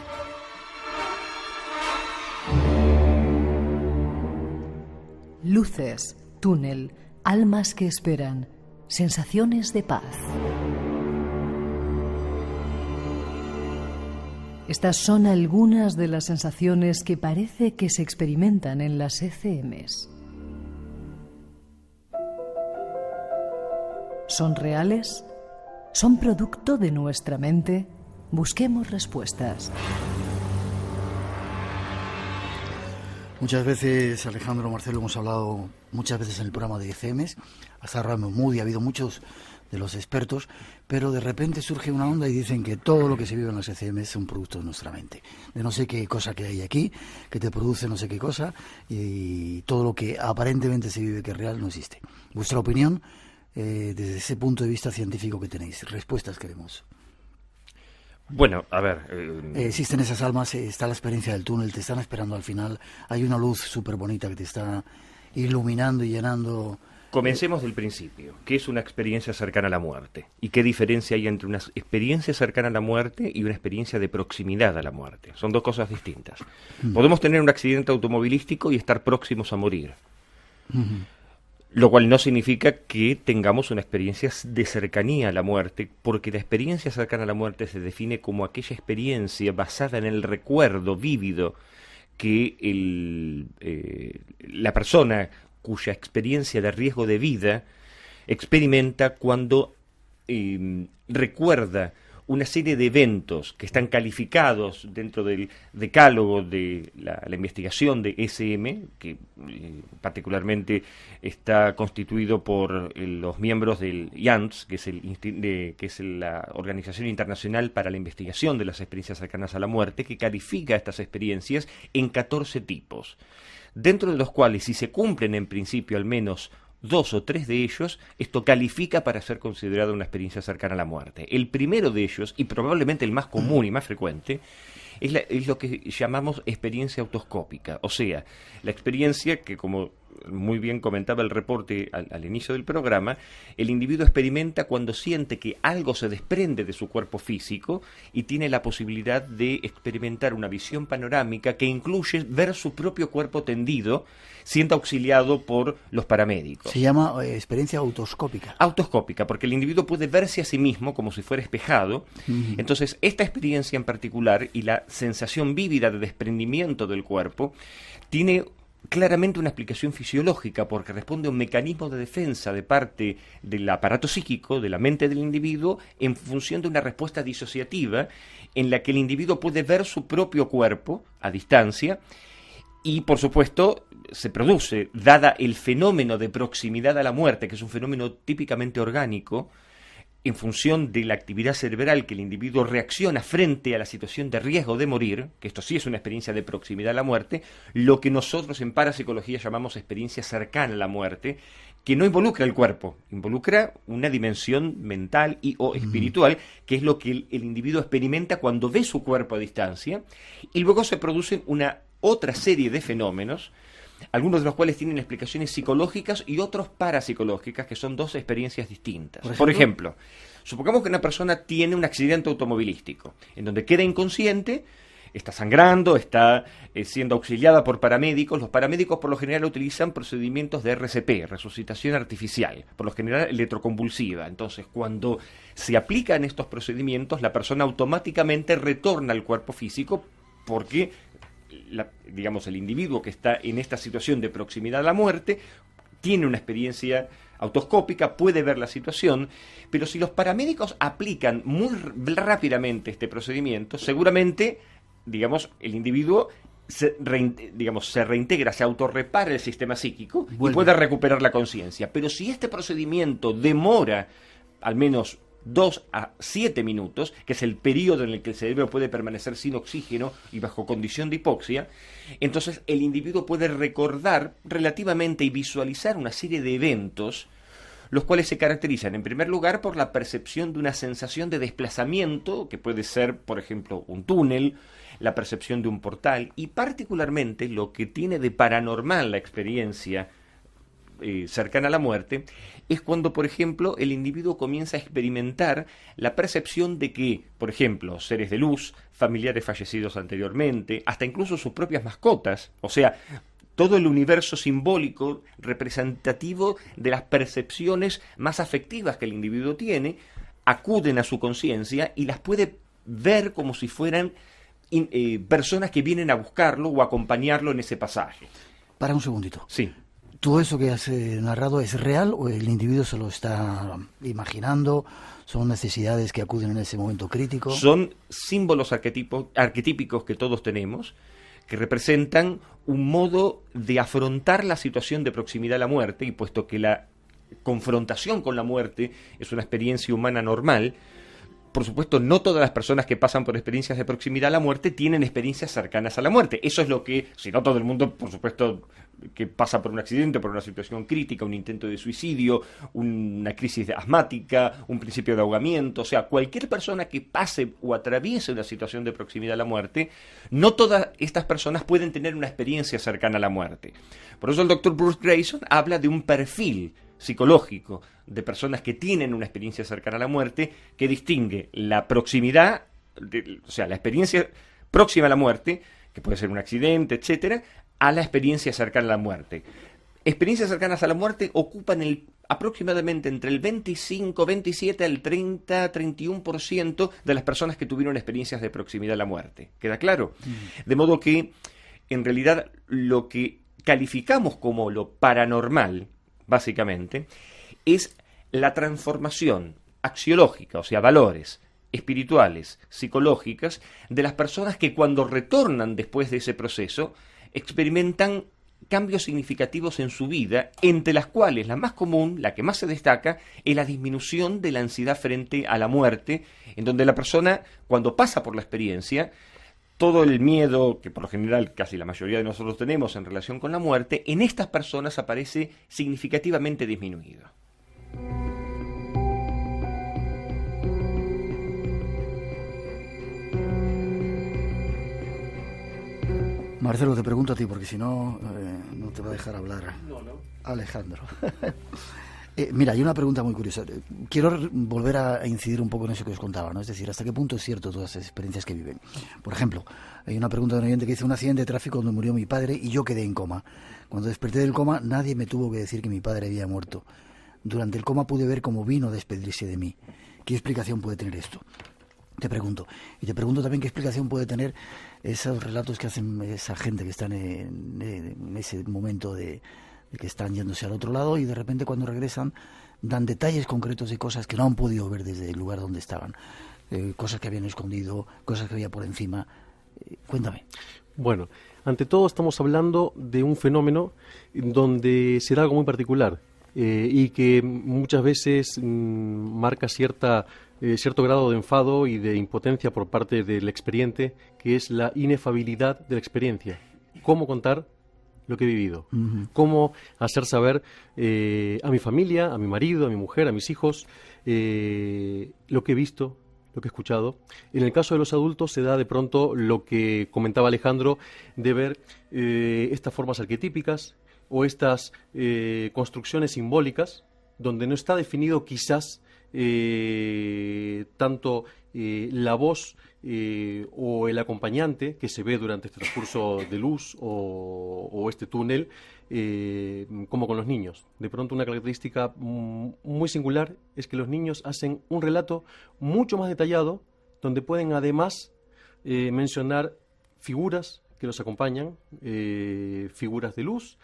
Speaker 3: Luces, túnel, almas que esperan, sensaciones de paz. Estas son algunas de las sensaciones que parece que se experimentan en las ECMs. ¿Son reales? ¿Son producto de nuestra mente? Busquemos respuestas.
Speaker 1: Muchas veces, Alejandro, Marcelo, hemos hablado muchas veces en el programa de ECMs. Hasta Ramón Moody, ha habido muchos de los expertos, pero de repente surge una onda y dicen que todo lo que se vive en las ECM es un producto de nuestra mente, de no sé qué cosa que hay aquí, que te produce no sé qué cosa, y todo lo que aparentemente se vive que es real no existe. Vuestra opinión, desde ese punto de vista científico que tenéis, respuestas queremos.
Speaker 5: Bueno, a ver...
Speaker 1: existen esas almas, está la experiencia del túnel, te están esperando al final, hay una luz súper bonita que te está iluminando y llenando.
Speaker 5: Comencemos del principio. ¿Qué es una experiencia cercana a la muerte? ¿Y qué diferencia hay entre una experiencia cercana a la muerte y una experiencia de proximidad a la muerte? Son dos cosas distintas. Podemos tener un accidente automovilístico y estar próximos a morir. Lo cual no significa que tengamos una experiencia de cercanía a la muerte, porque la experiencia cercana a la muerte se define como aquella experiencia basada en el recuerdo vívido que la persona cuya experiencia de riesgo de vida experimenta cuando recuerda una serie de eventos que están calificados dentro del decálogo de la investigación de ECM, que particularmente está constituido por los miembros del IANS, que es la Organización Internacional para la Investigación de las Experiencias Cercanas a la Muerte, que califica estas experiencias en 14 tipos, dentro de los cuales, si se cumplen en principio al menos 2 o 3 de ellos, esto califica para ser considerado una experiencia cercana a la muerte. El primero de ellos, y probablemente el más común y más frecuente, es lo que llamamos experiencia autoscópica, o sea, la experiencia que, como muy bien comentaba el reporte al inicio del programa, el individuo experimenta cuando siente que algo se desprende de su cuerpo físico y tiene la posibilidad de experimentar una visión panorámica que incluye ver su propio cuerpo tendido, siendo auxiliado por los paramédicos.
Speaker 1: Se llama experiencia autoscópica.
Speaker 5: Autoscópica, porque el individuo puede verse a sí mismo como si fuera espejado. Entonces, esta experiencia en particular y la sensación vívida de desprendimiento del cuerpo tiene claramente una explicación fisiológica, porque responde a un mecanismo de defensa de parte del aparato psíquico, de la mente del individuo, en función de una respuesta disociativa en la que el individuo puede ver su propio cuerpo a distancia y, por supuesto, se produce, dada el fenómeno de proximidad a la muerte, que es un fenómeno típicamente orgánico, en función de la actividad cerebral que el individuo reacciona frente a la situación de riesgo de morir, que esto sí es una experiencia de proximidad a la muerte, lo que nosotros en parapsicología llamamos experiencia cercana a la muerte, que no involucra el cuerpo, involucra una dimensión mental y o espiritual, que es lo que el individuo experimenta cuando ve su cuerpo a distancia, y luego se producen una otra serie de fenómenos, algunos de los cuales tienen explicaciones psicológicas y otros parapsicológicas, que son dos experiencias distintas. Por ejemplo, supongamos que una persona tiene un accidente automovilístico, en donde queda inconsciente, está sangrando, está siendo auxiliada por paramédicos. Los paramédicos por lo general utilizan procedimientos de RCP, resucitación artificial, por lo general electroconvulsiva. Entonces, cuando se aplican estos procedimientos, la persona automáticamente retorna al cuerpo físico porque el individuo que está en esta situación de proximidad a la muerte tiene una experiencia autoscópica, puede ver la situación, pero si los paramédicos aplican muy rápidamente este procedimiento, seguramente, el individuo se reintegra, se autorrepara el sistema psíquico y puede recuperar la conciencia. Pero si este procedimiento demora al menos 2 a 7 minutos, que es el periodo en el que el cerebro puede permanecer sin oxígeno y bajo condición de hipoxia, entonces el individuo puede recordar relativamente y visualizar una serie de eventos, los cuales se caracterizan, en primer lugar, por la percepción de una sensación de desplazamiento, que puede ser, por ejemplo, un túnel, la percepción de un portal, y particularmente lo que tiene de paranormal la experiencia cercana a la muerte, es cuando, por ejemplo, el individuo comienza a experimentar la percepción de que, por ejemplo, seres de luz, familiares fallecidos anteriormente, hasta incluso sus propias mascotas, o sea, todo el universo simbólico representativo de las percepciones más afectivas que el individuo tiene, acuden a su conciencia y las puede ver como si fueran personas que vienen a buscarlo o a acompañarlo en ese pasaje.
Speaker 1: Para un segundito.
Speaker 5: Sí.
Speaker 1: ¿Todo eso que has narrado es real o el individuo se lo está imaginando? ¿Son necesidades que acuden en ese momento crítico?
Speaker 5: Son símbolos arquetípicos que todos tenemos, que representan un modo de afrontar la situación de proximidad a la muerte, y puesto que la confrontación con la muerte es una experiencia humana normal. Por supuesto, no todas las personas que pasan por experiencias de proximidad a la muerte tienen experiencias cercanas a la muerte. Eso es lo que, si no todo el mundo, por supuesto, que pasa por un accidente, por una situación crítica, un intento de suicidio, una crisis asmática, un principio de ahogamiento, o sea, cualquier persona que pase o atraviese una situación de proximidad a la muerte, no todas estas personas pueden tener una experiencia cercana a la muerte. Por eso el doctor Bruce Greyson habla de un perfil psicológico de personas que tienen una experiencia cercana a la muerte que distingue la proximidad, o sea, la experiencia próxima a la muerte, que puede ser un accidente, etcétera, a la experiencia cercana a la muerte. Experiencias cercanas a la muerte ocupan aproximadamente entre el 25, 27 al 30, 31% de las personas que tuvieron experiencias de proximidad a la muerte. ¿Queda claro? De modo que, en realidad, lo que calificamos como lo paranormal, básicamente, es la transformación axiológica, o sea, valores espirituales, psicológicas, de las personas que cuando retornan después de ese proceso experimentan cambios significativos en su vida, entre las cuales la más común, la que más se destaca, es la disminución de la ansiedad frente a la muerte, en donde la persona, cuando pasa por la experiencia, todo el miedo, que por lo general casi la mayoría de nosotros tenemos en relación con la muerte, en estas personas aparece significativamente disminuido.
Speaker 1: Marcelo, te pregunto a ti, porque si no, no te va a dejar hablar Alejandro. Mira, hay una pregunta muy curiosa. Quiero volver a incidir un poco en eso que os contaba, ¿no? Es decir, ¿hasta qué punto es cierto todas esas experiencias que viven? Por ejemplo, hay una pregunta de un oyente que dice: un accidente de tráfico donde murió mi padre y yo quedé en coma. Cuando desperté del coma, nadie me tuvo que decir que mi padre había muerto. Durante el coma pude ver cómo vino a despedirse de mí. ¿Qué explicación puede tener esto? Te pregunto. Y te pregunto también qué explicación puede tener esos relatos que hacen esa gente que está en ese momento de que están yéndose al otro lado y de repente cuando regresan dan detalles concretos de cosas que no han podido ver desde el lugar donde estaban. Cosas que habían escondido, cosas que había por encima. Cuéntame.
Speaker 6: Bueno, ante todo estamos hablando de un fenómeno donde se da algo muy particular y que muchas veces marca cierto grado de enfado y de impotencia por parte del experiente, que es la inefabilidad de la experiencia. ¿Cómo contar lo que he vivido? ¿Cómo hacer saber a mi familia, a mi marido, a mi mujer, a mis hijos, lo que he visto, lo que he escuchado? En el caso de los adultos se da de pronto lo que comentaba Alejandro, de ver estas formas arquetípicas o estas construcciones simbólicas, donde no está definido quizás tanto la voz o el acompañante que se ve durante este transcurso de luz o este túnel, como con los niños. De pronto una característica muy singular es que los niños hacen un relato mucho más detallado, donde pueden además mencionar figuras que los acompañan, figuras de luz,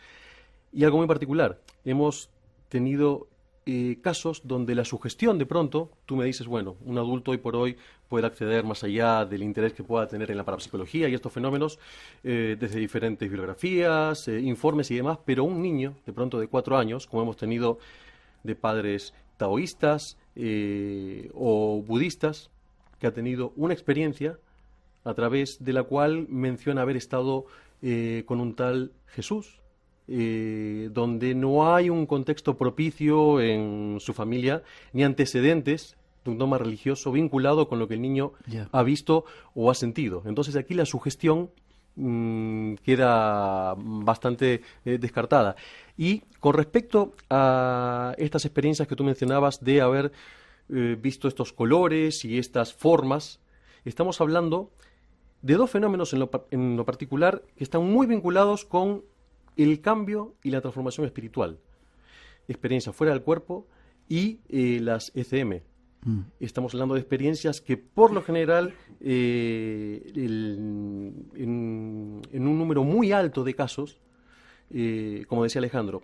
Speaker 6: y algo muy particular. Hemos tenido casos donde la sugestión, de pronto, tú me dices, bueno, un adulto hoy por hoy puede acceder más allá del interés que pueda tener en la parapsicología y estos fenómenos desde diferentes bibliografías, informes y demás, pero un niño, de pronto de 4 años, como hemos tenido de padres taoístas o budistas, que ha tenido una experiencia a través de la cual menciona haber estado con un tal Jesús, donde no hay un contexto propicio en su familia ni antecedentes de un dogma religioso vinculado con lo que el niño ha visto o ha sentido. Entonces aquí la sugestión queda bastante descartada. Y con respecto a estas experiencias que tú mencionabas de haber visto estos colores y estas formas, estamos hablando de dos fenómenos en lo particular que están muy vinculados con el cambio y la transformación espiritual. Experiencias fuera del cuerpo y las ECM. Estamos hablando de experiencias que por lo general en un número muy alto de casos, como decía Alejandro,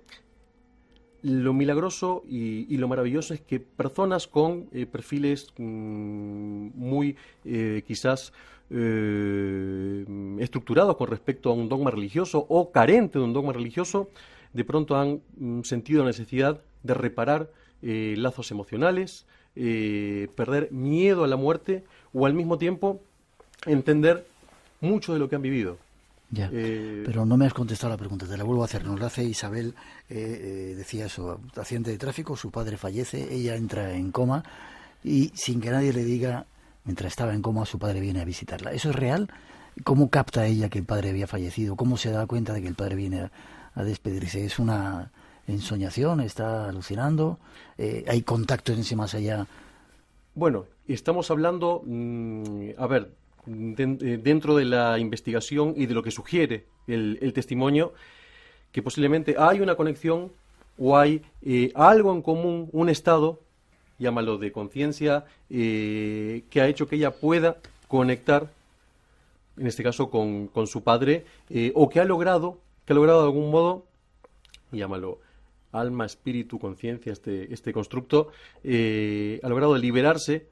Speaker 6: lo milagroso y lo maravilloso es que personas con perfiles muy quizás estructurados con respecto a un dogma religioso o carente de un dogma religioso, de pronto han sentido la necesidad de reparar lazos emocionales, perder miedo a la muerte o al mismo tiempo entender mucho de lo que han vivido.
Speaker 1: Ya, pero no me has contestado la pregunta, te la vuelvo a hacer. Nos la hace Isabel, decía eso, accidente de tráfico, su padre fallece, ella entra en coma y sin que nadie le diga, mientras estaba en coma, su padre viene a visitarla. ¿Eso es real? ¿Cómo capta ella que el padre había fallecido? ¿Cómo se da cuenta de que el padre viene a despedirse? ¿Es una ensoñación? ¿Está alucinando? ¿Hay contacto en ese más allá?
Speaker 6: Bueno, estamos hablando, dentro de la investigación y de lo que sugiere el testimonio, que posiblemente hay una conexión o hay algo en común, un estado, llámalo de conciencia, que ha hecho que ella pueda conectar, en este caso con su padre, o que ha logrado de algún modo, llámalo alma, espíritu, conciencia, este constructo, ha logrado liberarse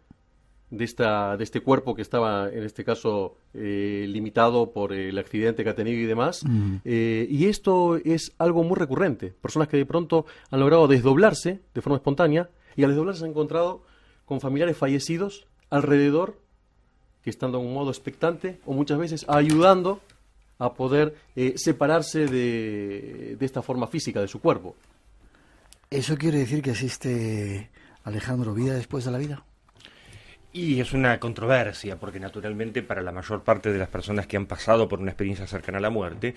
Speaker 6: de este cuerpo que estaba, en este caso, limitado por el accidente que ha tenido y demás. Y esto es algo muy recurrente. Personas que de pronto han logrado desdoblarse de forma espontánea y al desdoblarse se han encontrado con familiares fallecidos alrededor, que estando en un modo expectante o muchas veces ayudando a poder separarse de esta forma física de su cuerpo.
Speaker 1: ¿Eso quiere decir que existe, Alejandro, vida después de la vida?
Speaker 5: Y es una controversia, porque naturalmente para la mayor parte de las personas que han pasado por una experiencia cercana a la muerte,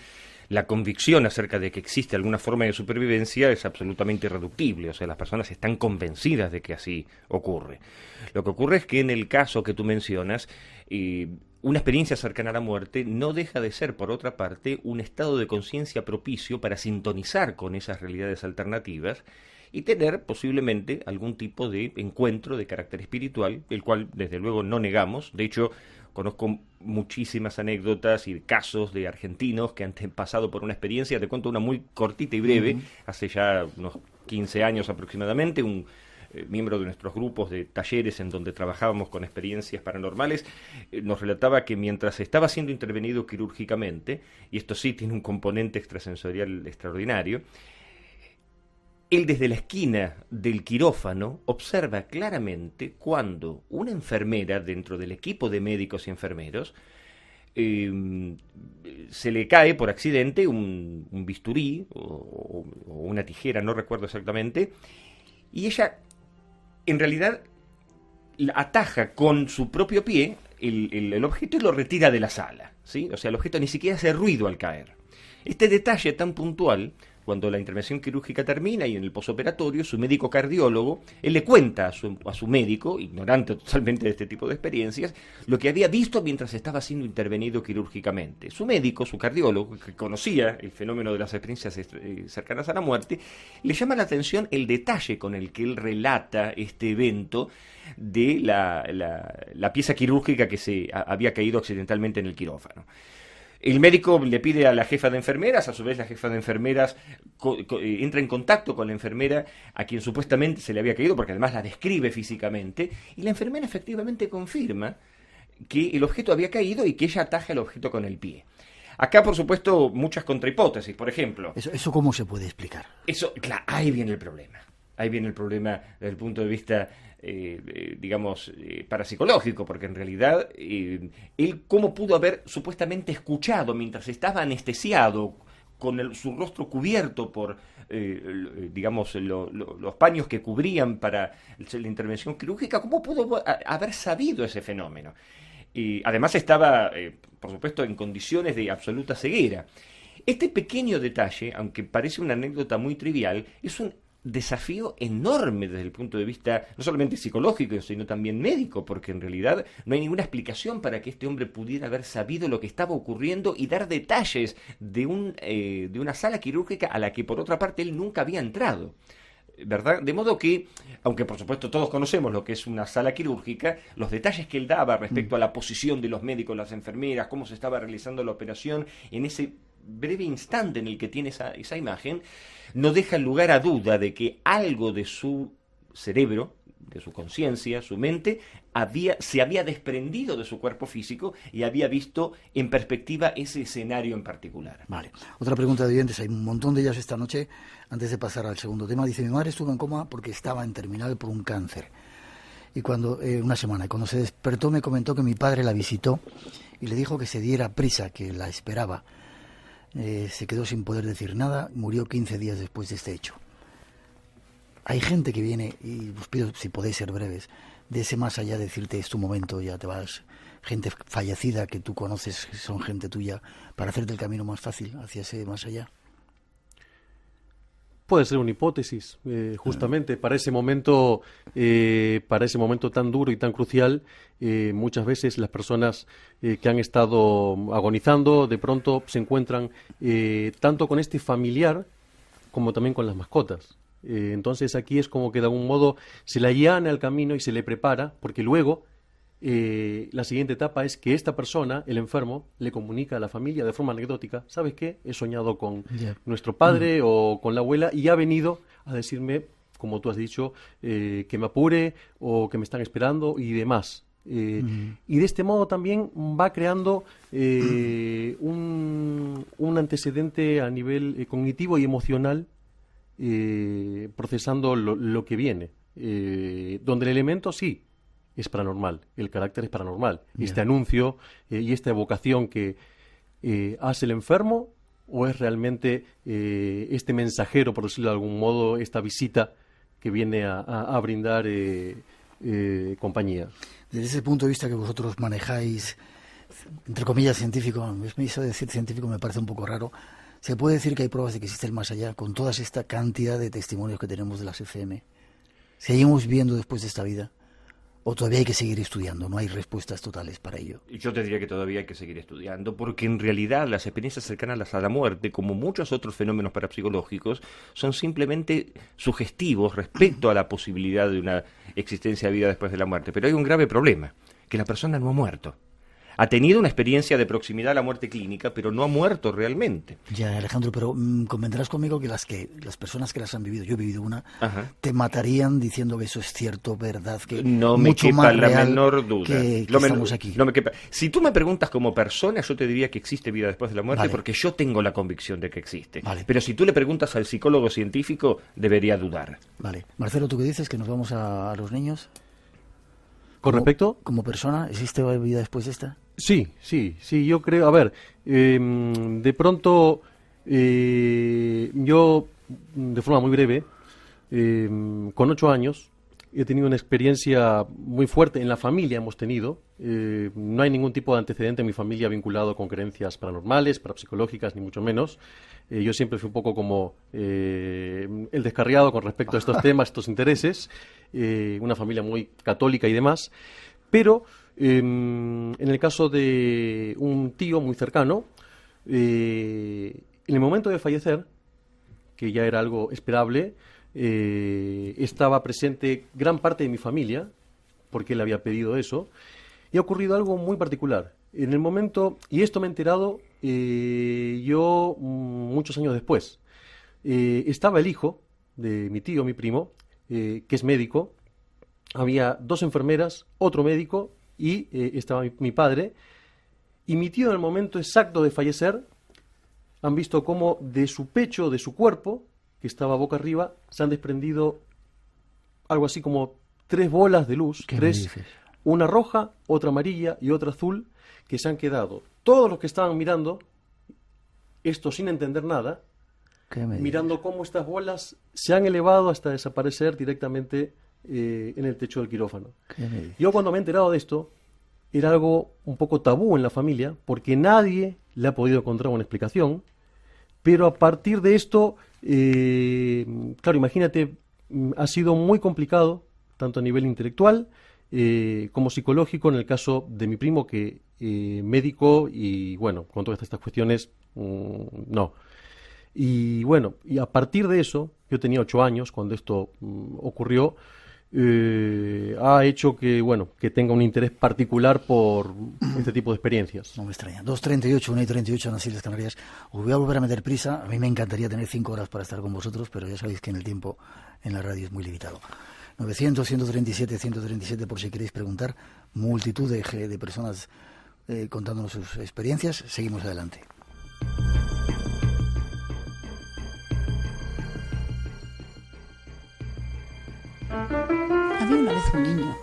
Speaker 5: la convicción acerca de que existe alguna forma de supervivencia es absolutamente irreductible. O sea, las personas están convencidas de que así ocurre. Lo que ocurre es que en el caso que tú mencionas, una experiencia cercana a la muerte no deja de ser, por otra parte, un estado de conciencia propicio para sintonizar con esas realidades alternativas y tener posiblemente algún tipo de encuentro de carácter espiritual, el cual desde luego no negamos. De hecho, conozco muchísimas anécdotas y casos de argentinos que han pasado por una experiencia. Te cuento una muy cortita y breve. Hace ya unos 15 años aproximadamente, un miembro de nuestros grupos de talleres en donde trabajábamos con experiencias paranormales, nos relataba que mientras estaba siendo intervenido quirúrgicamente, y esto sí tiene un componente extrasensorial extraordinario, él desde la esquina del quirófano observa claramente cuando una enfermera dentro del equipo de médicos y enfermeros se le cae por accidente un bisturí o una tijera, no recuerdo exactamente, y ella en realidad ataja con su propio pie el objeto y lo retira de la sala, ¿sí? O sea, el objeto ni siquiera hace ruido al caer. Este detalle tan puntual, cuando la intervención quirúrgica termina y en el posoperatorio, su médico cardiólogo, él le cuenta a su médico, ignorante totalmente de este tipo de experiencias, lo que había visto mientras estaba siendo intervenido quirúrgicamente. Su médico, su cardiólogo, que conocía el fenómeno de las experiencias cercanas a la muerte, le llama la atención el detalle con el que él relata este evento de la pieza quirúrgica que se había caído accidentalmente en el quirófano. El médico le pide a la jefa de enfermeras, a su vez la jefa de enfermeras entra en contacto con la enfermera a quien supuestamente se le había caído, porque además la describe físicamente, y la enfermera efectivamente confirma que el objeto había caído y que ella ataja el objeto con el pie. Acá, por supuesto, muchas contrahipótesis. Por ejemplo,
Speaker 1: ¿Eso cómo se puede explicar?
Speaker 5: Eso, claro, ahí viene el problema. Ahí viene el problema desde el punto de vista, parapsicológico, porque en realidad él cómo pudo haber supuestamente escuchado mientras estaba anestesiado, con su rostro cubierto por, los paños que cubrían para la intervención quirúrgica, ¿cómo pudo haber sabido ese fenómeno? Y además estaba, por supuesto, en condiciones de absoluta ceguera. Este pequeño detalle, aunque parece una anécdota muy trivial, es un desafío enorme desde el punto de vista no solamente psicológico, sino también médico, porque en realidad no hay ninguna explicación para que este hombre pudiera haber sabido lo que estaba ocurriendo y dar detalles de una sala quirúrgica a la que por otra parte él nunca había entrado, ¿verdad? De modo que, aunque por supuesto todos conocemos lo que es una sala quirúrgica, los detalles que él daba respecto a la posición de los médicos, las enfermeras, cómo se estaba realizando la operación en ese breve instante en el que tiene esa imagen, no deja lugar a duda de que algo de su cerebro, conciencia, su mente, se había desprendido de su cuerpo físico y había visto en perspectiva ese escenario en particular.
Speaker 1: Vale. Otra pregunta de oyentes, hay un montón de ellas esta noche. Antes de pasar al segundo tema, dice: mi madre estuvo en coma porque estaba en terminal por un cáncer. Y una semana, y cuando se despertó me comentó que mi padre la visitó y le dijo que se diera prisa, que la esperaba. Se quedó sin poder decir nada, murió 15 días después de este hecho. Hay gente que viene, y os pido si podéis ser breves, de ese más allá, decirte es tu momento, ya te vas, gente fallecida que tú conoces, que son gente tuya, para hacerte el camino más fácil hacia ese más allá.
Speaker 6: Puede ser una hipótesis, justamente para ese momento tan duro y tan crucial. Muchas veces las personas que han estado agonizando de pronto se encuentran tanto con este familiar como también con las mascotas. Entonces aquí es como que de algún modo se le allana el camino y se le prepara, porque luego la siguiente etapa es que esta persona, el enfermo, le comunica a la familia de forma anecdótica: ¿sabes qué? He soñado con nuestro padre o con la abuela y ha venido a decirme, como tú has dicho, que me apure o que me están esperando y demás. Y de este modo también va creando un antecedente a nivel cognitivo y emocional, procesando lo que viene, donde el elemento sí es paranormal, el carácter es paranormal. Este anuncio y esta evocación que hace el enfermo, o es realmente este mensajero, por decirlo de algún modo, esta visita que viene a brindar compañía.
Speaker 1: Desde ese punto de vista que vosotros manejáis, entre comillas, científico, me hizo decir científico, me parece un poco raro, ¿se puede decir que hay pruebas de que existe el más allá con toda esta cantidad de testimonios que tenemos de las FM? ¿Seguimos viendo después de esta vida? ¿O todavía hay que seguir estudiando? No hay respuestas totales para ello.
Speaker 5: Yo te diría que todavía hay que seguir estudiando, porque en realidad las experiencias cercanas a la muerte, como muchos otros fenómenos parapsicológicos, son simplemente sugestivos respecto a la posibilidad de una existencia de vida después de la muerte. Pero hay un grave problema, que la persona no ha muerto. Ha tenido una experiencia de proximidad a la muerte clínica, pero no ha muerto realmente.
Speaker 1: Ya, Alejandro, pero convendrás conmigo que las personas que las han vivido, yo he vivido una, te matarían diciendo que eso es cierto, verdad, que
Speaker 5: no me
Speaker 1: mucho
Speaker 5: quepa
Speaker 1: más
Speaker 5: la
Speaker 1: real
Speaker 5: menor duda.
Speaker 1: que estamos aquí.
Speaker 5: No me quepa. Si tú me preguntas como persona, yo te diría que existe vida después de la muerte,
Speaker 1: Vale.
Speaker 5: porque yo tengo la convicción de que existe.
Speaker 1: Vale.
Speaker 5: Pero si tú le preguntas al psicólogo científico, debería dudar.
Speaker 1: Vale. Marcelo, ¿tú qué dices? ¿Que nos vamos a los niños?
Speaker 6: ¿Con respecto?
Speaker 1: Como persona, ¿existe vida después de esta?
Speaker 6: Sí, yo creo, a ver, de pronto yo, de forma muy breve, con 8 años, he tenido una experiencia muy fuerte en la familia, hemos tenido, no hay ningún tipo de antecedente en mi familia vinculado con creencias paranormales, parapsicológicas, ni mucho menos. Yo siempre fui un poco como el descarriado con respecto a estos temas, estos intereses, una familia muy católica y demás, pero en el caso de un tío muy cercano, en el momento de fallecer, que ya era algo esperable, estaba presente gran parte de mi familia, porque él había pedido eso, y ha ocurrido algo muy particular. En el momento, y esto me he enterado yo muchos años después, estaba el hijo de mi tío, mi primo, que es médico, había 2 enfermeras, otro médico, y estaba mi padre, y mi tío en el momento exacto de fallecer, han visto cómo de su pecho, de su cuerpo, que estaba boca arriba, se han desprendido algo así como 3 bolas de luz, 3, una roja, otra amarilla y otra azul, que se han quedado. Todos los que estaban mirando, esto sin entender nada, mirando cómo estas bolas se han elevado hasta desaparecer directamente en el techo del quirófano. Yo cuando me he enterado de esto, era algo un poco tabú en la familia, porque nadie le ha podido encontrar una explicación, pero a partir de esto, claro, imagínate, ha sido muy complicado, tanto a nivel intelectual como psicológico, en el caso de mi primo, que médico, y bueno, con todas estas cuestiones, no. Y bueno, y a partir de eso, yo tenía 8 años cuando esto ocurrió, ha hecho que, bueno, que tenga un interés particular por este tipo de experiencias.
Speaker 1: No me extraña. 2:38, 1:38 en las Islas Canarias. Os voy a volver a meter prisa. A mí me encantaría tener 5 horas para estar con vosotros, pero ya sabéis que en el tiempo en la radio es muy limitado. 900, 137, 137 por si queréis preguntar. Multitud de personas contándonos sus experiencias. Seguimos adelante.
Speaker 9: Había una vez un niño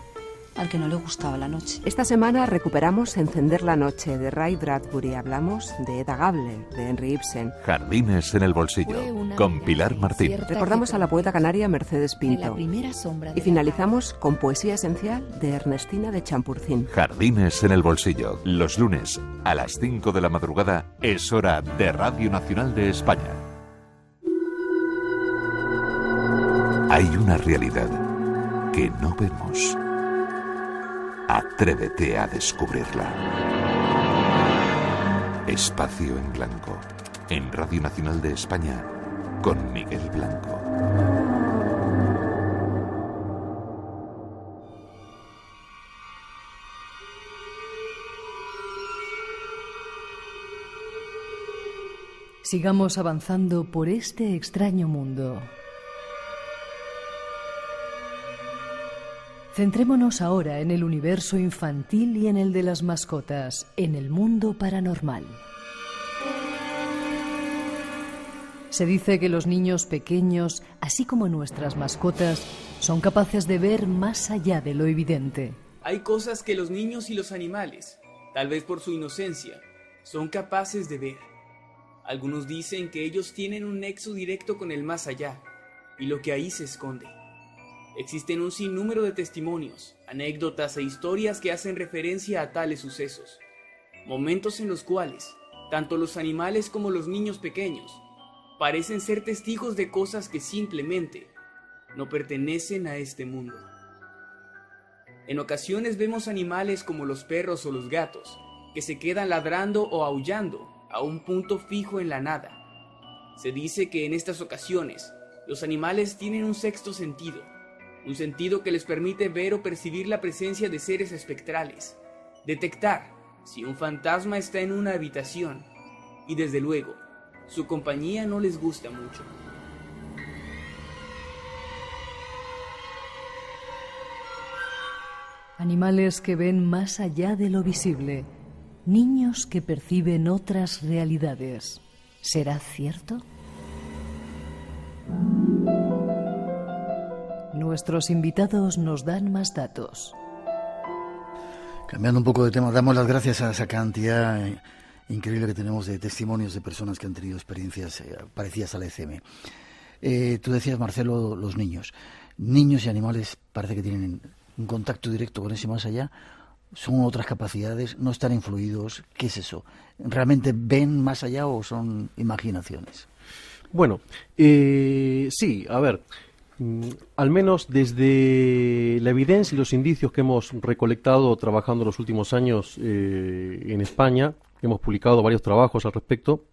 Speaker 9: al que no le gustaba la noche.
Speaker 10: Esta semana recuperamos Encender la noche de Ray Bradbury. Hablamos de Edda Gabler, de Henry Ibsen.
Speaker 11: Jardines en el bolsillo, con Pilar Martín.
Speaker 10: Recordamos a la poeta canaria Mercedes Pinto. Y finalizamos con Poesía esencial de Ernestina de Champurcín.
Speaker 11: Jardines en el bolsillo. Los lunes a las 5 de la madrugada es hora de Radio Nacional de España. Hay una realidad que no vemos. Atrévete a descubrirla. Espacio en Blanco, en Radio Nacional de España, con Miguel Blanco.
Speaker 3: Sigamos avanzando por este extraño mundo. Centrémonos ahora en el universo infantil y en el de las mascotas, en el mundo paranormal. Se dice que los niños pequeños, así como nuestras mascotas, son capaces de ver más allá de lo evidente.
Speaker 12: Hay cosas que los niños y los animales, tal vez por su inocencia, son capaces de ver. Algunos dicen que ellos tienen un nexo directo con el más allá y lo que ahí se esconde. Existen un sinnúmero de testimonios, anécdotas e historias que hacen referencia a tales sucesos. Momentos en los cuales, tanto los animales como los niños pequeños, parecen ser testigos de cosas que simplemente no pertenecen a este mundo. En ocasiones vemos animales como los perros o los gatos, que se quedan ladrando o aullando a un punto fijo en la nada. Se dice que en estas ocasiones, los animales tienen un sexto sentido, un sentido que les permite ver o percibir la presencia de seres espectrales, detectar si un fantasma está en una habitación y, desde luego, su compañía no les gusta mucho.
Speaker 3: Animales que ven más allá de lo visible, niños que perciben otras realidades. ¿Será cierto? Nuestros invitados nos dan más datos.
Speaker 1: Cambiando un poco de tema, damos las gracias a esa cantidad increíble que tenemos de testimonios de personas que han tenido experiencias parecidas a la ECM. Tú decías, Marcelo, los niños. Niños y animales parece que tienen un contacto directo con ese más allá. ¿Son otras capacidades? ¿No están influidos? ¿Qué es eso? ¿Realmente ven más allá o son imaginaciones?
Speaker 6: Bueno, sí, a ver, al menos desde la evidencia y los indicios que hemos recolectado trabajando los últimos años en España, hemos publicado varios trabajos al respecto,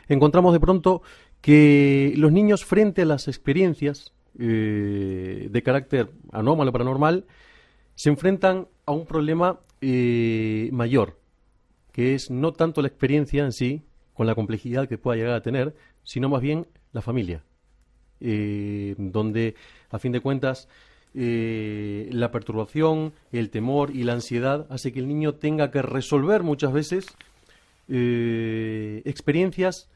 Speaker 6: encontramos de pronto que los niños, frente a las experiencias de carácter anómalo, paranormal, se enfrentan a un problema mayor, que es no tanto la experiencia en sí, con la complejidad que pueda llegar a tener, sino más bien la familia, donde, a fin de cuentas, la perturbación, el temor y la ansiedad hace que el niño tenga que resolver muchas veces experiencias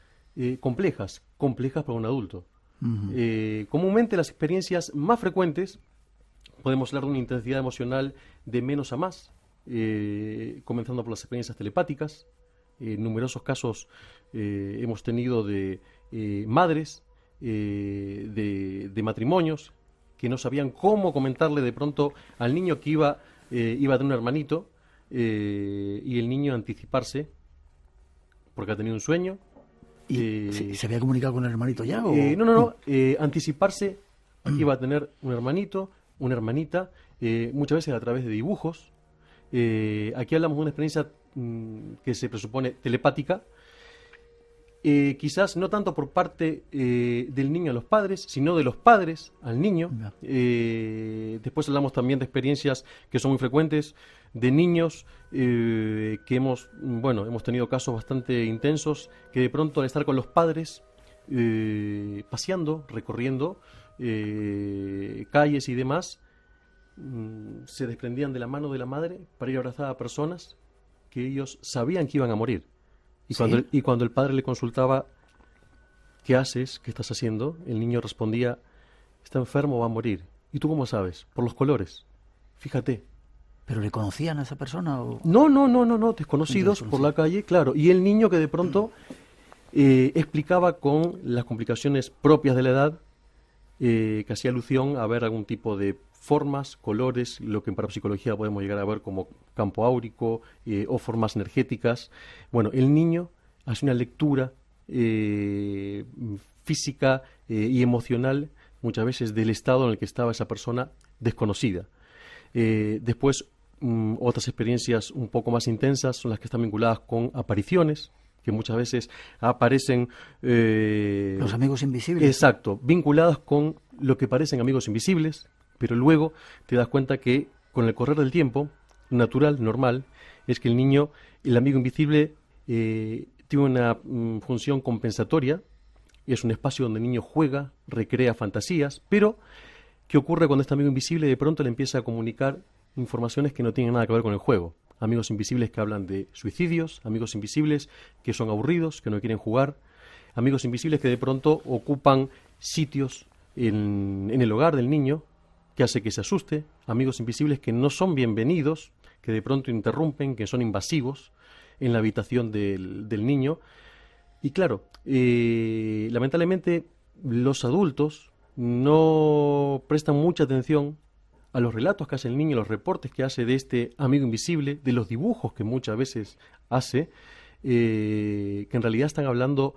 Speaker 6: complejas para un adulto. Uh-huh. Comúnmente las experiencias más frecuentes podemos hablar de una intensidad emocional de menos a más, comenzando por las experiencias telepáticas. Numerosos casos hemos tenido de madres de matrimonios que no sabían cómo comentarle de pronto al niño que iba a tener un hermanito, y el niño anticiparse porque ha tenido un sueño.
Speaker 1: ¿Y se había comunicado con el hermanito ya? ¿O?
Speaker 6: No. Anticiparse que iba a tener un hermanito, una hermanita, muchas veces a través de dibujos. Aquí hablamos de una experiencia que se presupone telepática, quizás no tanto por parte del niño a los padres, sino de los padres al niño. Después hablamos también de experiencias que son muy frecuentes de niños que hemos tenido casos bastante intensos, que de pronto al estar con los padres paseando, recorriendo calles y demás, se desprendían de la mano de la madre para ir a abrazar a personas que ellos sabían que iban a morir. Y, ¿sí? Cuando el padre le consultaba, ¿qué haces? ¿Qué estás haciendo? El niño respondía, está enfermo, va a morir. ¿Y tú cómo sabes? Por los colores. Fíjate.
Speaker 1: ¿Pero le conocían a esa persona? ¿O?
Speaker 6: No, desconocidos por la calle, claro. Y el niño que de pronto explicaba con las complicaciones propias de la edad, que hacía alusión a ver algún tipo de formas, colores, lo que en parapsicología podemos llegar a ver como campo áurico o formas energéticas. Bueno, el niño hace una lectura física y emocional muchas veces del estado en el que estaba esa persona desconocida. Después, otras experiencias un poco más intensas son las que están vinculadas con apariciones, que muchas veces aparecen...
Speaker 1: los amigos invisibles.
Speaker 6: Exacto, vinculadas con lo que parecen amigos invisibles, pero luego te das cuenta que con el correr del tiempo, normal, es que el amigo invisible, tiene una función compensatoria, es un espacio donde el niño juega, recrea fantasías, pero ¿qué ocurre cuando este amigo invisible de pronto le empieza a comunicar informaciones que no tienen nada que ver con el juego? Amigos invisibles que hablan de suicidios, amigos invisibles que son aburridos, que no quieren jugar, amigos invisibles que de pronto ocupan sitios en el hogar del niño, que hace que se asuste, amigos invisibles que no son bienvenidos, que de pronto interrumpen, que son invasivos en la habitación del niño. Y claro, lamentablemente los adultos no prestan mucha atención a los relatos que hace el niño, los reportes que hace de este amigo invisible, de los dibujos que muchas veces hace, que en realidad están hablando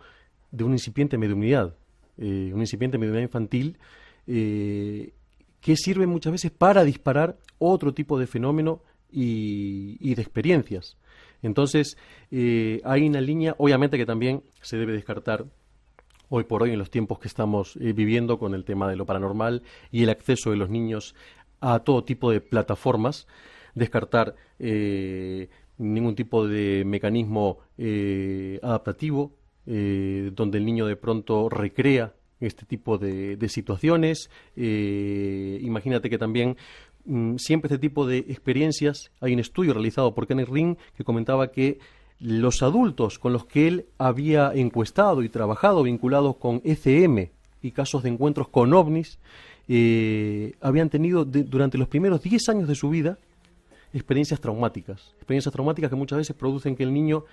Speaker 6: de una incipiente mediunidad infantil, que sirve muchas veces para disparar otro tipo de fenómeno y de experiencias. Entonces, hay una línea, obviamente, que también se debe descartar hoy por hoy en los tiempos que estamos viviendo con el tema de lo paranormal y el acceso de los niños a todo tipo de plataformas, descartar ningún tipo de mecanismo adaptativo, donde el niño de pronto recrea este tipo de situaciones. Imagínate que también siempre este tipo de experiencias, hay un estudio realizado por Kenneth Ring que comentaba que los adultos con los que él había encuestado y trabajado vinculados con ECM y casos de encuentros con ovnis, habían tenido durante los primeros 10 años de su vida experiencias traumáticas que muchas veces producen que el niño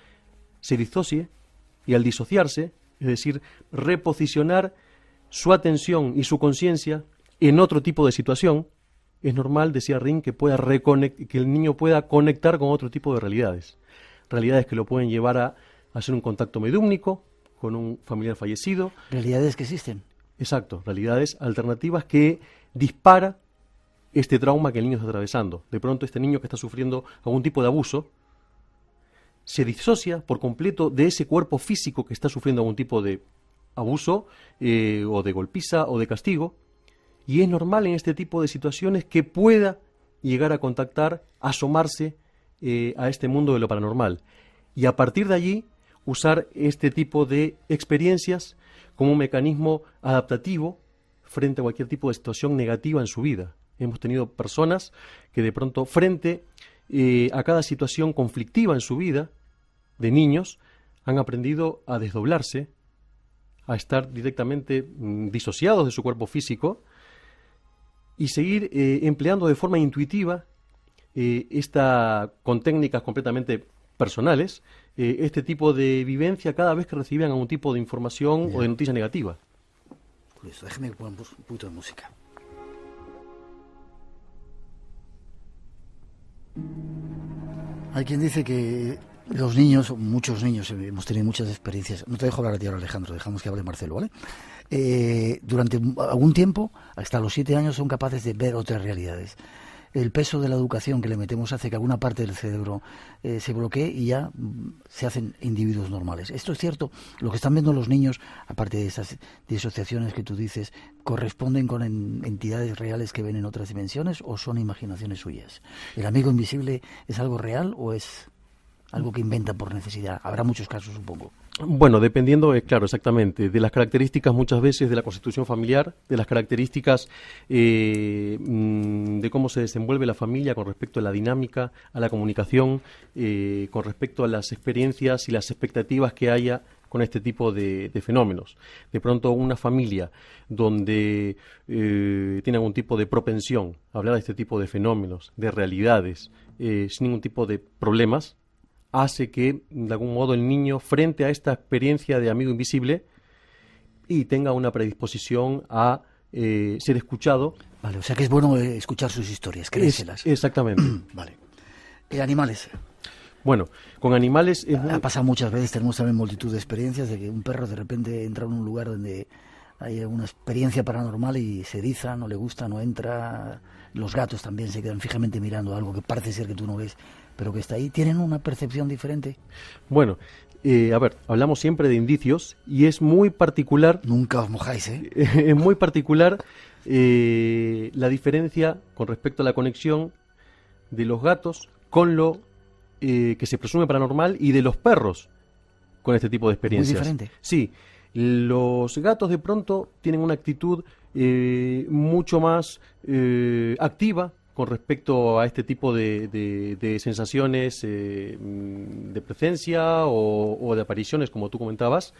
Speaker 6: se disocie, y al disociarse, es decir, reposicionar su atención y su conciencia en otro tipo de situación, es normal, decía Ring, que el niño pueda conectar con otro tipo de realidades que lo pueden llevar a hacer un contacto mediúmnico con un familiar fallecido.
Speaker 1: Realidades que existen.
Speaker 6: Exacto, realidades alternativas que dispara este trauma que el niño está atravesando. De pronto este niño que está sufriendo algún tipo de abuso se disocia por completo de ese cuerpo físico que está sufriendo algún tipo de abuso o de golpiza o de castigo, y es normal en este tipo de situaciones que pueda llegar a contactar, asomarse a este mundo de lo paranormal, y a partir de allí usar este tipo de experiencias como un mecanismo adaptativo frente a cualquier tipo de situación negativa en su vida. Hemos tenido personas que de pronto frente a cada situación conflictiva en su vida, de niños, han aprendido a desdoblarse, a estar directamente disociados de su cuerpo físico y seguir empleando de forma intuitiva, con técnicas completamente personales, este tipo de vivencia cada vez que recibían algún tipo de información o de noticia negativa.
Speaker 1: Listo, déjeme poner un poquito de música. Hay quien dice que los niños, muchos niños, hemos tenido muchas experiencias. No te dejo hablar a ti ahora, Alejandro, dejamos que hable Marcelo, ¿vale? Durante algún tiempo, hasta los 7 años, son capaces de ver otras realidades. El peso de la educación que le metemos hace que alguna parte del cerebro se bloquee y ya se hacen individuos normales. ¿Esto es cierto? Lo que están viendo los niños, aparte de esas disociaciones que tú dices, ¿corresponden con entidades reales que ven en otras dimensiones o son imaginaciones suyas? ¿El amigo invisible es algo real o es algo que inventa por necesidad. Habrá muchos casos, supongo.
Speaker 6: Bueno, dependiendo, claro, exactamente, de las características muchas veces de la constitución familiar, de las características de cómo se desenvuelve la familia con respecto a la dinámica, a la comunicación, con respecto a las experiencias y las expectativas que haya con este tipo de fenómenos. De pronto una familia donde tiene algún tipo de propensión a hablar de este tipo de fenómenos, de realidades, sin ningún tipo de problemas, hace que, de algún modo, el niño, frente a esta experiencia de amigo invisible, y tenga una predisposición a ser escuchado.
Speaker 1: Vale, o sea que es bueno escuchar sus historias, creérselas.
Speaker 6: Exactamente.
Speaker 1: Vale. Animales.
Speaker 6: Bueno, con animales...
Speaker 1: Ha pasado muchas veces, tenemos también multitud de experiencias de que un perro de repente entra en un lugar donde hay una experiencia paranormal y se eriza, no le gusta, no entra. Los gatos también se quedan fijamente mirando algo que parece ser que tú no ves, pero que está ahí. ¿Tienen una percepción diferente?
Speaker 6: Bueno, a ver, hablamos siempre de indicios y es muy particular...
Speaker 1: Nunca os mojáis, ¿eh?
Speaker 6: Es muy particular la diferencia con respecto a la conexión de los gatos con lo que se presume paranormal y de los perros con este tipo de experiencias.
Speaker 1: Muy diferente.
Speaker 6: Sí, los gatos de pronto tienen una actitud mucho más activa con respecto a este tipo de sensaciones de presencia o de apariciones, como tú comentabas,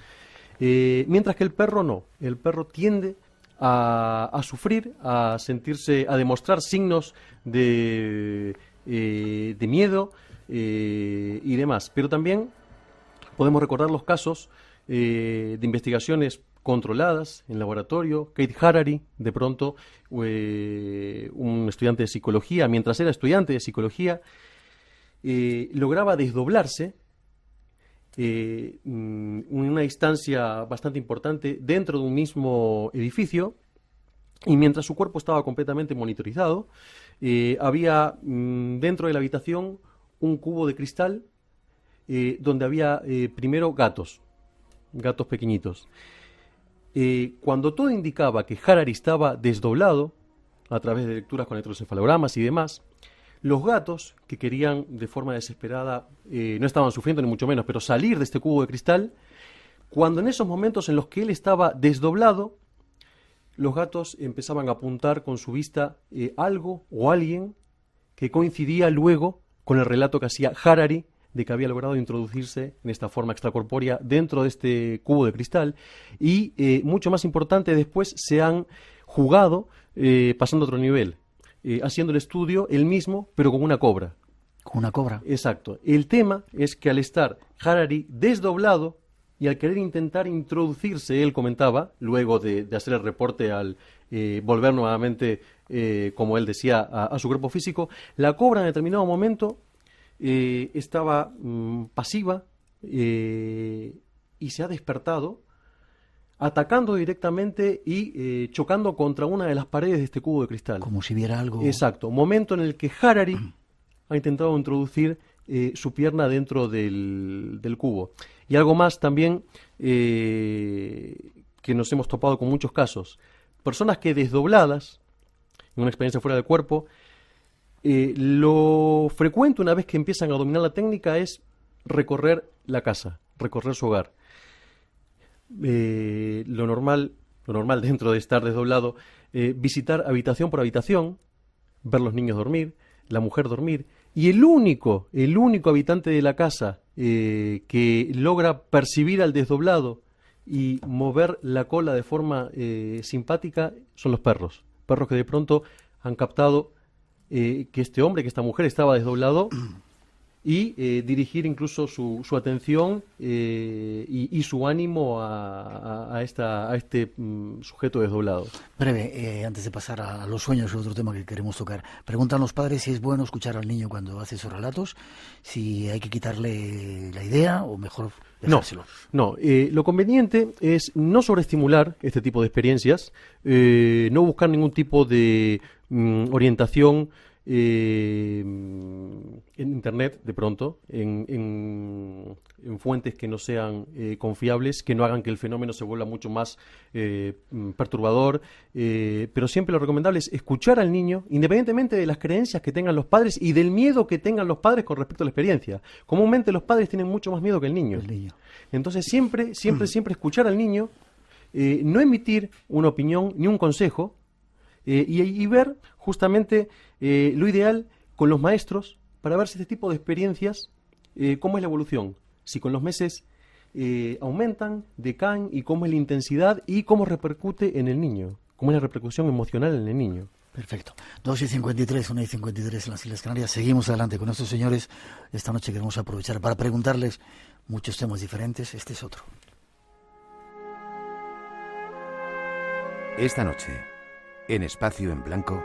Speaker 6: mientras que el perro no. El perro tiende a sufrir, a sentirse, a demostrar signos de miedo y demás. Pero también podemos recordar los casos de investigaciones controladas en laboratorio. Kate Harary, de pronto, un estudiante de psicología, mientras era estudiante de psicología, lograba desdoblarse en una distancia bastante importante dentro de un mismo edificio, y mientras su cuerpo estaba completamente monitorizado, había dentro de la habitación un cubo de cristal donde había primero gatos pequeñitos. Cuando todo indicaba que Harary estaba desdoblado a través de lecturas con electroencefalogramas y demás, los gatos, que querían de forma desesperada, no estaban sufriendo ni mucho menos, pero salir de este cubo de cristal, cuando en esos momentos en los que él estaba desdoblado, los gatos empezaban a apuntar con su vista algo o alguien que coincidía luego con el relato que hacía Harary de que había logrado introducirse en esta forma extracorpórea dentro de este cubo de cristal, y mucho más importante, después se han jugado pasando a otro nivel, haciendo el estudio él mismo, pero con una cobra.
Speaker 1: ¿Con una cobra?
Speaker 6: Exacto. El tema es que al estar Harary desdoblado y al querer intentar introducirse, él comentaba, luego de hacer el reporte al volver nuevamente, como él decía, a su cuerpo físico, la cobra en determinado momento estaba pasiva y se ha despertado atacando directamente y chocando contra una de las paredes de este cubo de cristal.
Speaker 1: Como si viera algo...
Speaker 6: Exacto, momento en el que Harary ha intentado introducir su pierna dentro del cubo. Y algo más también que nos hemos topado con muchos casos. Personas que desdobladas, en una experiencia fuera del cuerpo, lo frecuente una vez que empiezan a dominar la técnica es recorrer la casa, recorrer su hogar. Lo normal dentro de estar desdoblado, visitar habitación por habitación, ver los niños dormir, la mujer dormir, y el único habitante de la casa que logra percibir al desdoblado y mover la cola de forma simpática son los perros que de pronto han captado que este hombre, que esta mujer estaba desdoblado, y dirigir incluso su atención y su ánimo a este sujeto desdoblado.
Speaker 1: Breve, antes de pasar a los sueños, es otro tema que queremos tocar. Preguntan los padres si es bueno escuchar al niño cuando hace esos relatos, si hay que quitarle la idea o mejor dejárselo.
Speaker 6: No, lo conveniente es no sobreestimular este tipo de experiencias, no buscar ningún tipo de orientación en internet, de pronto, en fuentes que no sean confiables, que no hagan que el fenómeno se vuelva mucho más perturbador, pero siempre lo recomendable es escuchar al niño, independientemente de las creencias que tengan los padres y del miedo que tengan los padres con respecto a la experiencia. Comúnmente los padres tienen mucho más miedo que el niño. Entonces siempre escuchar al niño, no emitir una opinión ni un consejo, y ver justamente lo ideal con los maestros para ver si este tipo de experiencias, cómo es la evolución, si con los meses aumentan, decaen, y cómo es la intensidad y cómo repercute en el niño, cómo es la repercusión emocional en el niño.
Speaker 1: Perfecto. 2:53, 1:53 en las Islas Canarias. Seguimos adelante con estos señores. Esta noche queremos aprovechar para preguntarles muchos temas diferentes. Este es otro.
Speaker 2: Esta noche, en Espacio en Blanco,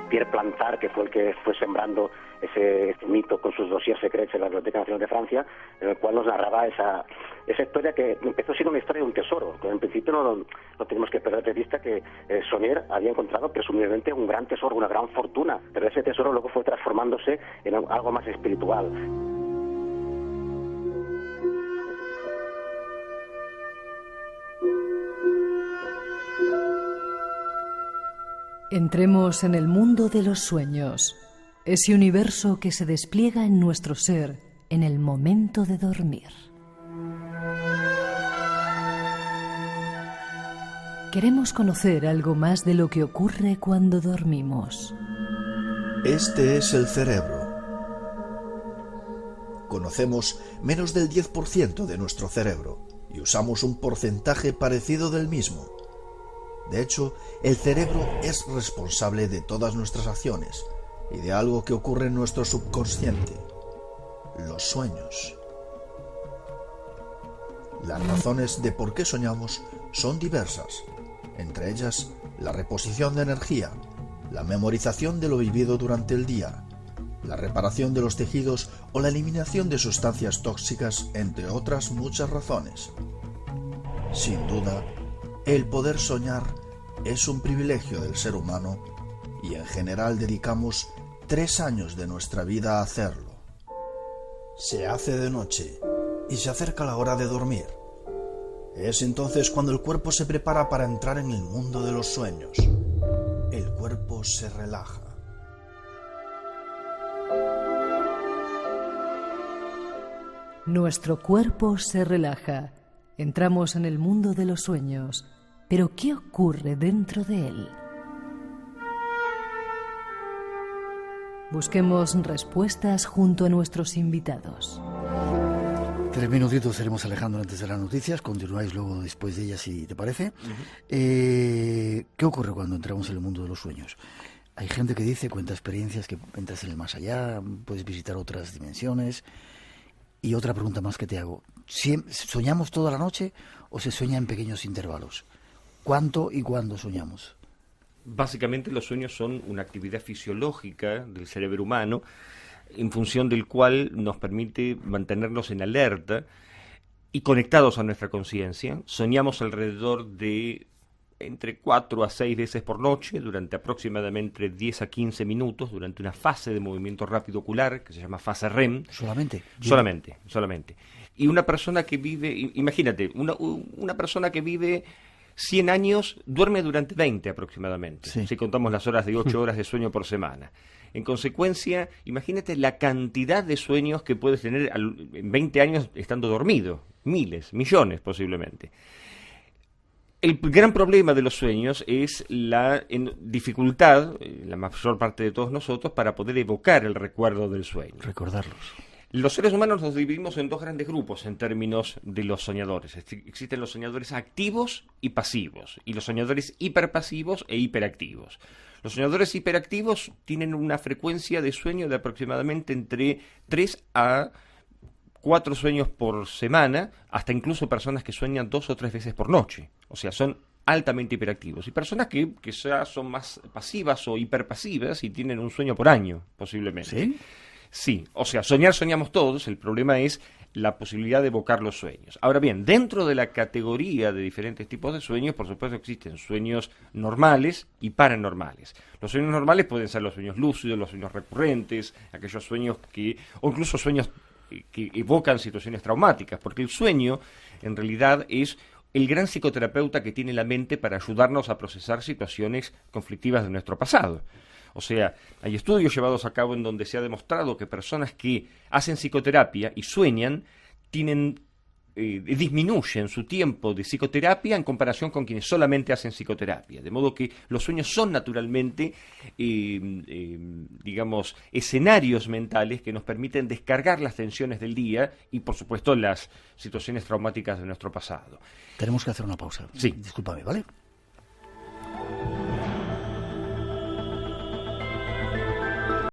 Speaker 13: Pierre Plantard, que fue el que fue sembrando este mito con sus dossiers secrets en la Biblioteca Nacional de Francia, en el cual nos narraba esa historia que empezó siendo una historia de un tesoro. En principio no tenemos que perder de vista que Saunier había encontrado presumiblemente un gran tesoro, una gran fortuna, pero ese tesoro luego fue transformándose en algo más espiritual.
Speaker 3: Entremos en el mundo de los sueños, ese universo que se despliega en nuestro ser en el momento de dormir. Queremos conocer algo más de lo que ocurre cuando dormimos.
Speaker 14: Este es el cerebro. Conocemos menos del 10% de nuestro cerebro y usamos un porcentaje parecido del mismo. De hecho, el cerebro es responsable de todas nuestras acciones y de algo que ocurre en nuestro subconsciente, los sueños. Las razones de por qué soñamos son diversas, entre ellas la reposición de energía, la memorización de lo vivido durante el día, la reparación de los tejidos o la eliminación de sustancias tóxicas, entre otras muchas razones. Sin duda, el poder soñar es un privilegio del ser humano y en general dedicamos 3 años de nuestra vida a hacerlo. Se hace de noche y se acerca la hora de dormir. Es entonces cuando el cuerpo se prepara para entrar en el mundo de los sueños. El cuerpo se relaja.
Speaker 3: Nuestro cuerpo se relaja. Entramos en el mundo de los sueños. Pero ¿qué ocurre dentro de él? Busquemos respuestas junto a nuestros invitados.
Speaker 1: 3 minutitos seremos, Alejandro, antes de las noticias. Continuáis luego después de ellas, si te parece. ¿Qué ocurre cuando entramos en el mundo de los sueños? Hay gente que dice, cuenta experiencias, que entras en el más allá, puedes visitar otras dimensiones. Y otra pregunta más que te hago. ¿Soñamos toda la noche o se sueña en pequeños intervalos? ¿Cuánto y cuándo soñamos?
Speaker 5: Básicamente los sueños son una actividad fisiológica del cerebro humano en función del cual nos permite mantenernos en alerta y conectados a nuestra conciencia. Soñamos alrededor de entre 4 a 6 veces por noche durante aproximadamente 10 a 15 minutos durante una fase de movimiento rápido ocular que se llama fase REM.
Speaker 1: ¿Solamente?
Speaker 5: Solamente. Y una persona que vive, imagínate, una persona que vive 100 años duerme durante 20 aproximadamente, si contamos las horas de 8 horas de sueño por semana. En consecuencia, imagínate la cantidad de sueños que puedes tener en 20 años estando dormido, miles, millones posiblemente. El gran problema de los sueños es la dificultad, la mayor parte de todos nosotros, para poder evocar el recuerdo del sueño.
Speaker 1: Recordarlos.
Speaker 5: Los seres humanos nos dividimos en 2 grandes grupos en términos de los soñadores. Existen los soñadores activos y pasivos, y los soñadores hiperpasivos e hiperactivos. Los soñadores hiperactivos tienen una frecuencia de sueño de aproximadamente entre 3 a 4 sueños por semana, hasta incluso personas que sueñan 2 o 3 veces por noche. O sea, son altamente hiperactivos. Y personas que ya son más pasivas o hiperpasivas y tienen un sueño por año, posiblemente.
Speaker 1: ¿Sí?
Speaker 5: Sí, o sea, soñamos todos, el problema es la posibilidad de evocar los sueños. Ahora bien, dentro de la categoría de diferentes tipos de sueños, por supuesto existen sueños normales y paranormales. Los sueños normales pueden ser los sueños lúcidos, los sueños recurrentes, aquellos sueños o incluso sueños que evocan situaciones traumáticas, porque el sueño en realidad es el gran psicoterapeuta que tiene la mente para ayudarnos a procesar situaciones conflictivas de nuestro pasado. O sea, hay estudios llevados a cabo en donde se ha demostrado que personas que hacen psicoterapia y sueñan disminuyen su tiempo de psicoterapia en comparación con quienes solamente hacen psicoterapia. De modo que los sueños son naturalmente, digamos, escenarios mentales que nos permiten descargar las tensiones del día y, por supuesto, las situaciones traumáticas de nuestro pasado.
Speaker 1: Tenemos que hacer una pausa.
Speaker 5: Sí.
Speaker 1: Discúlpame, ¿vale?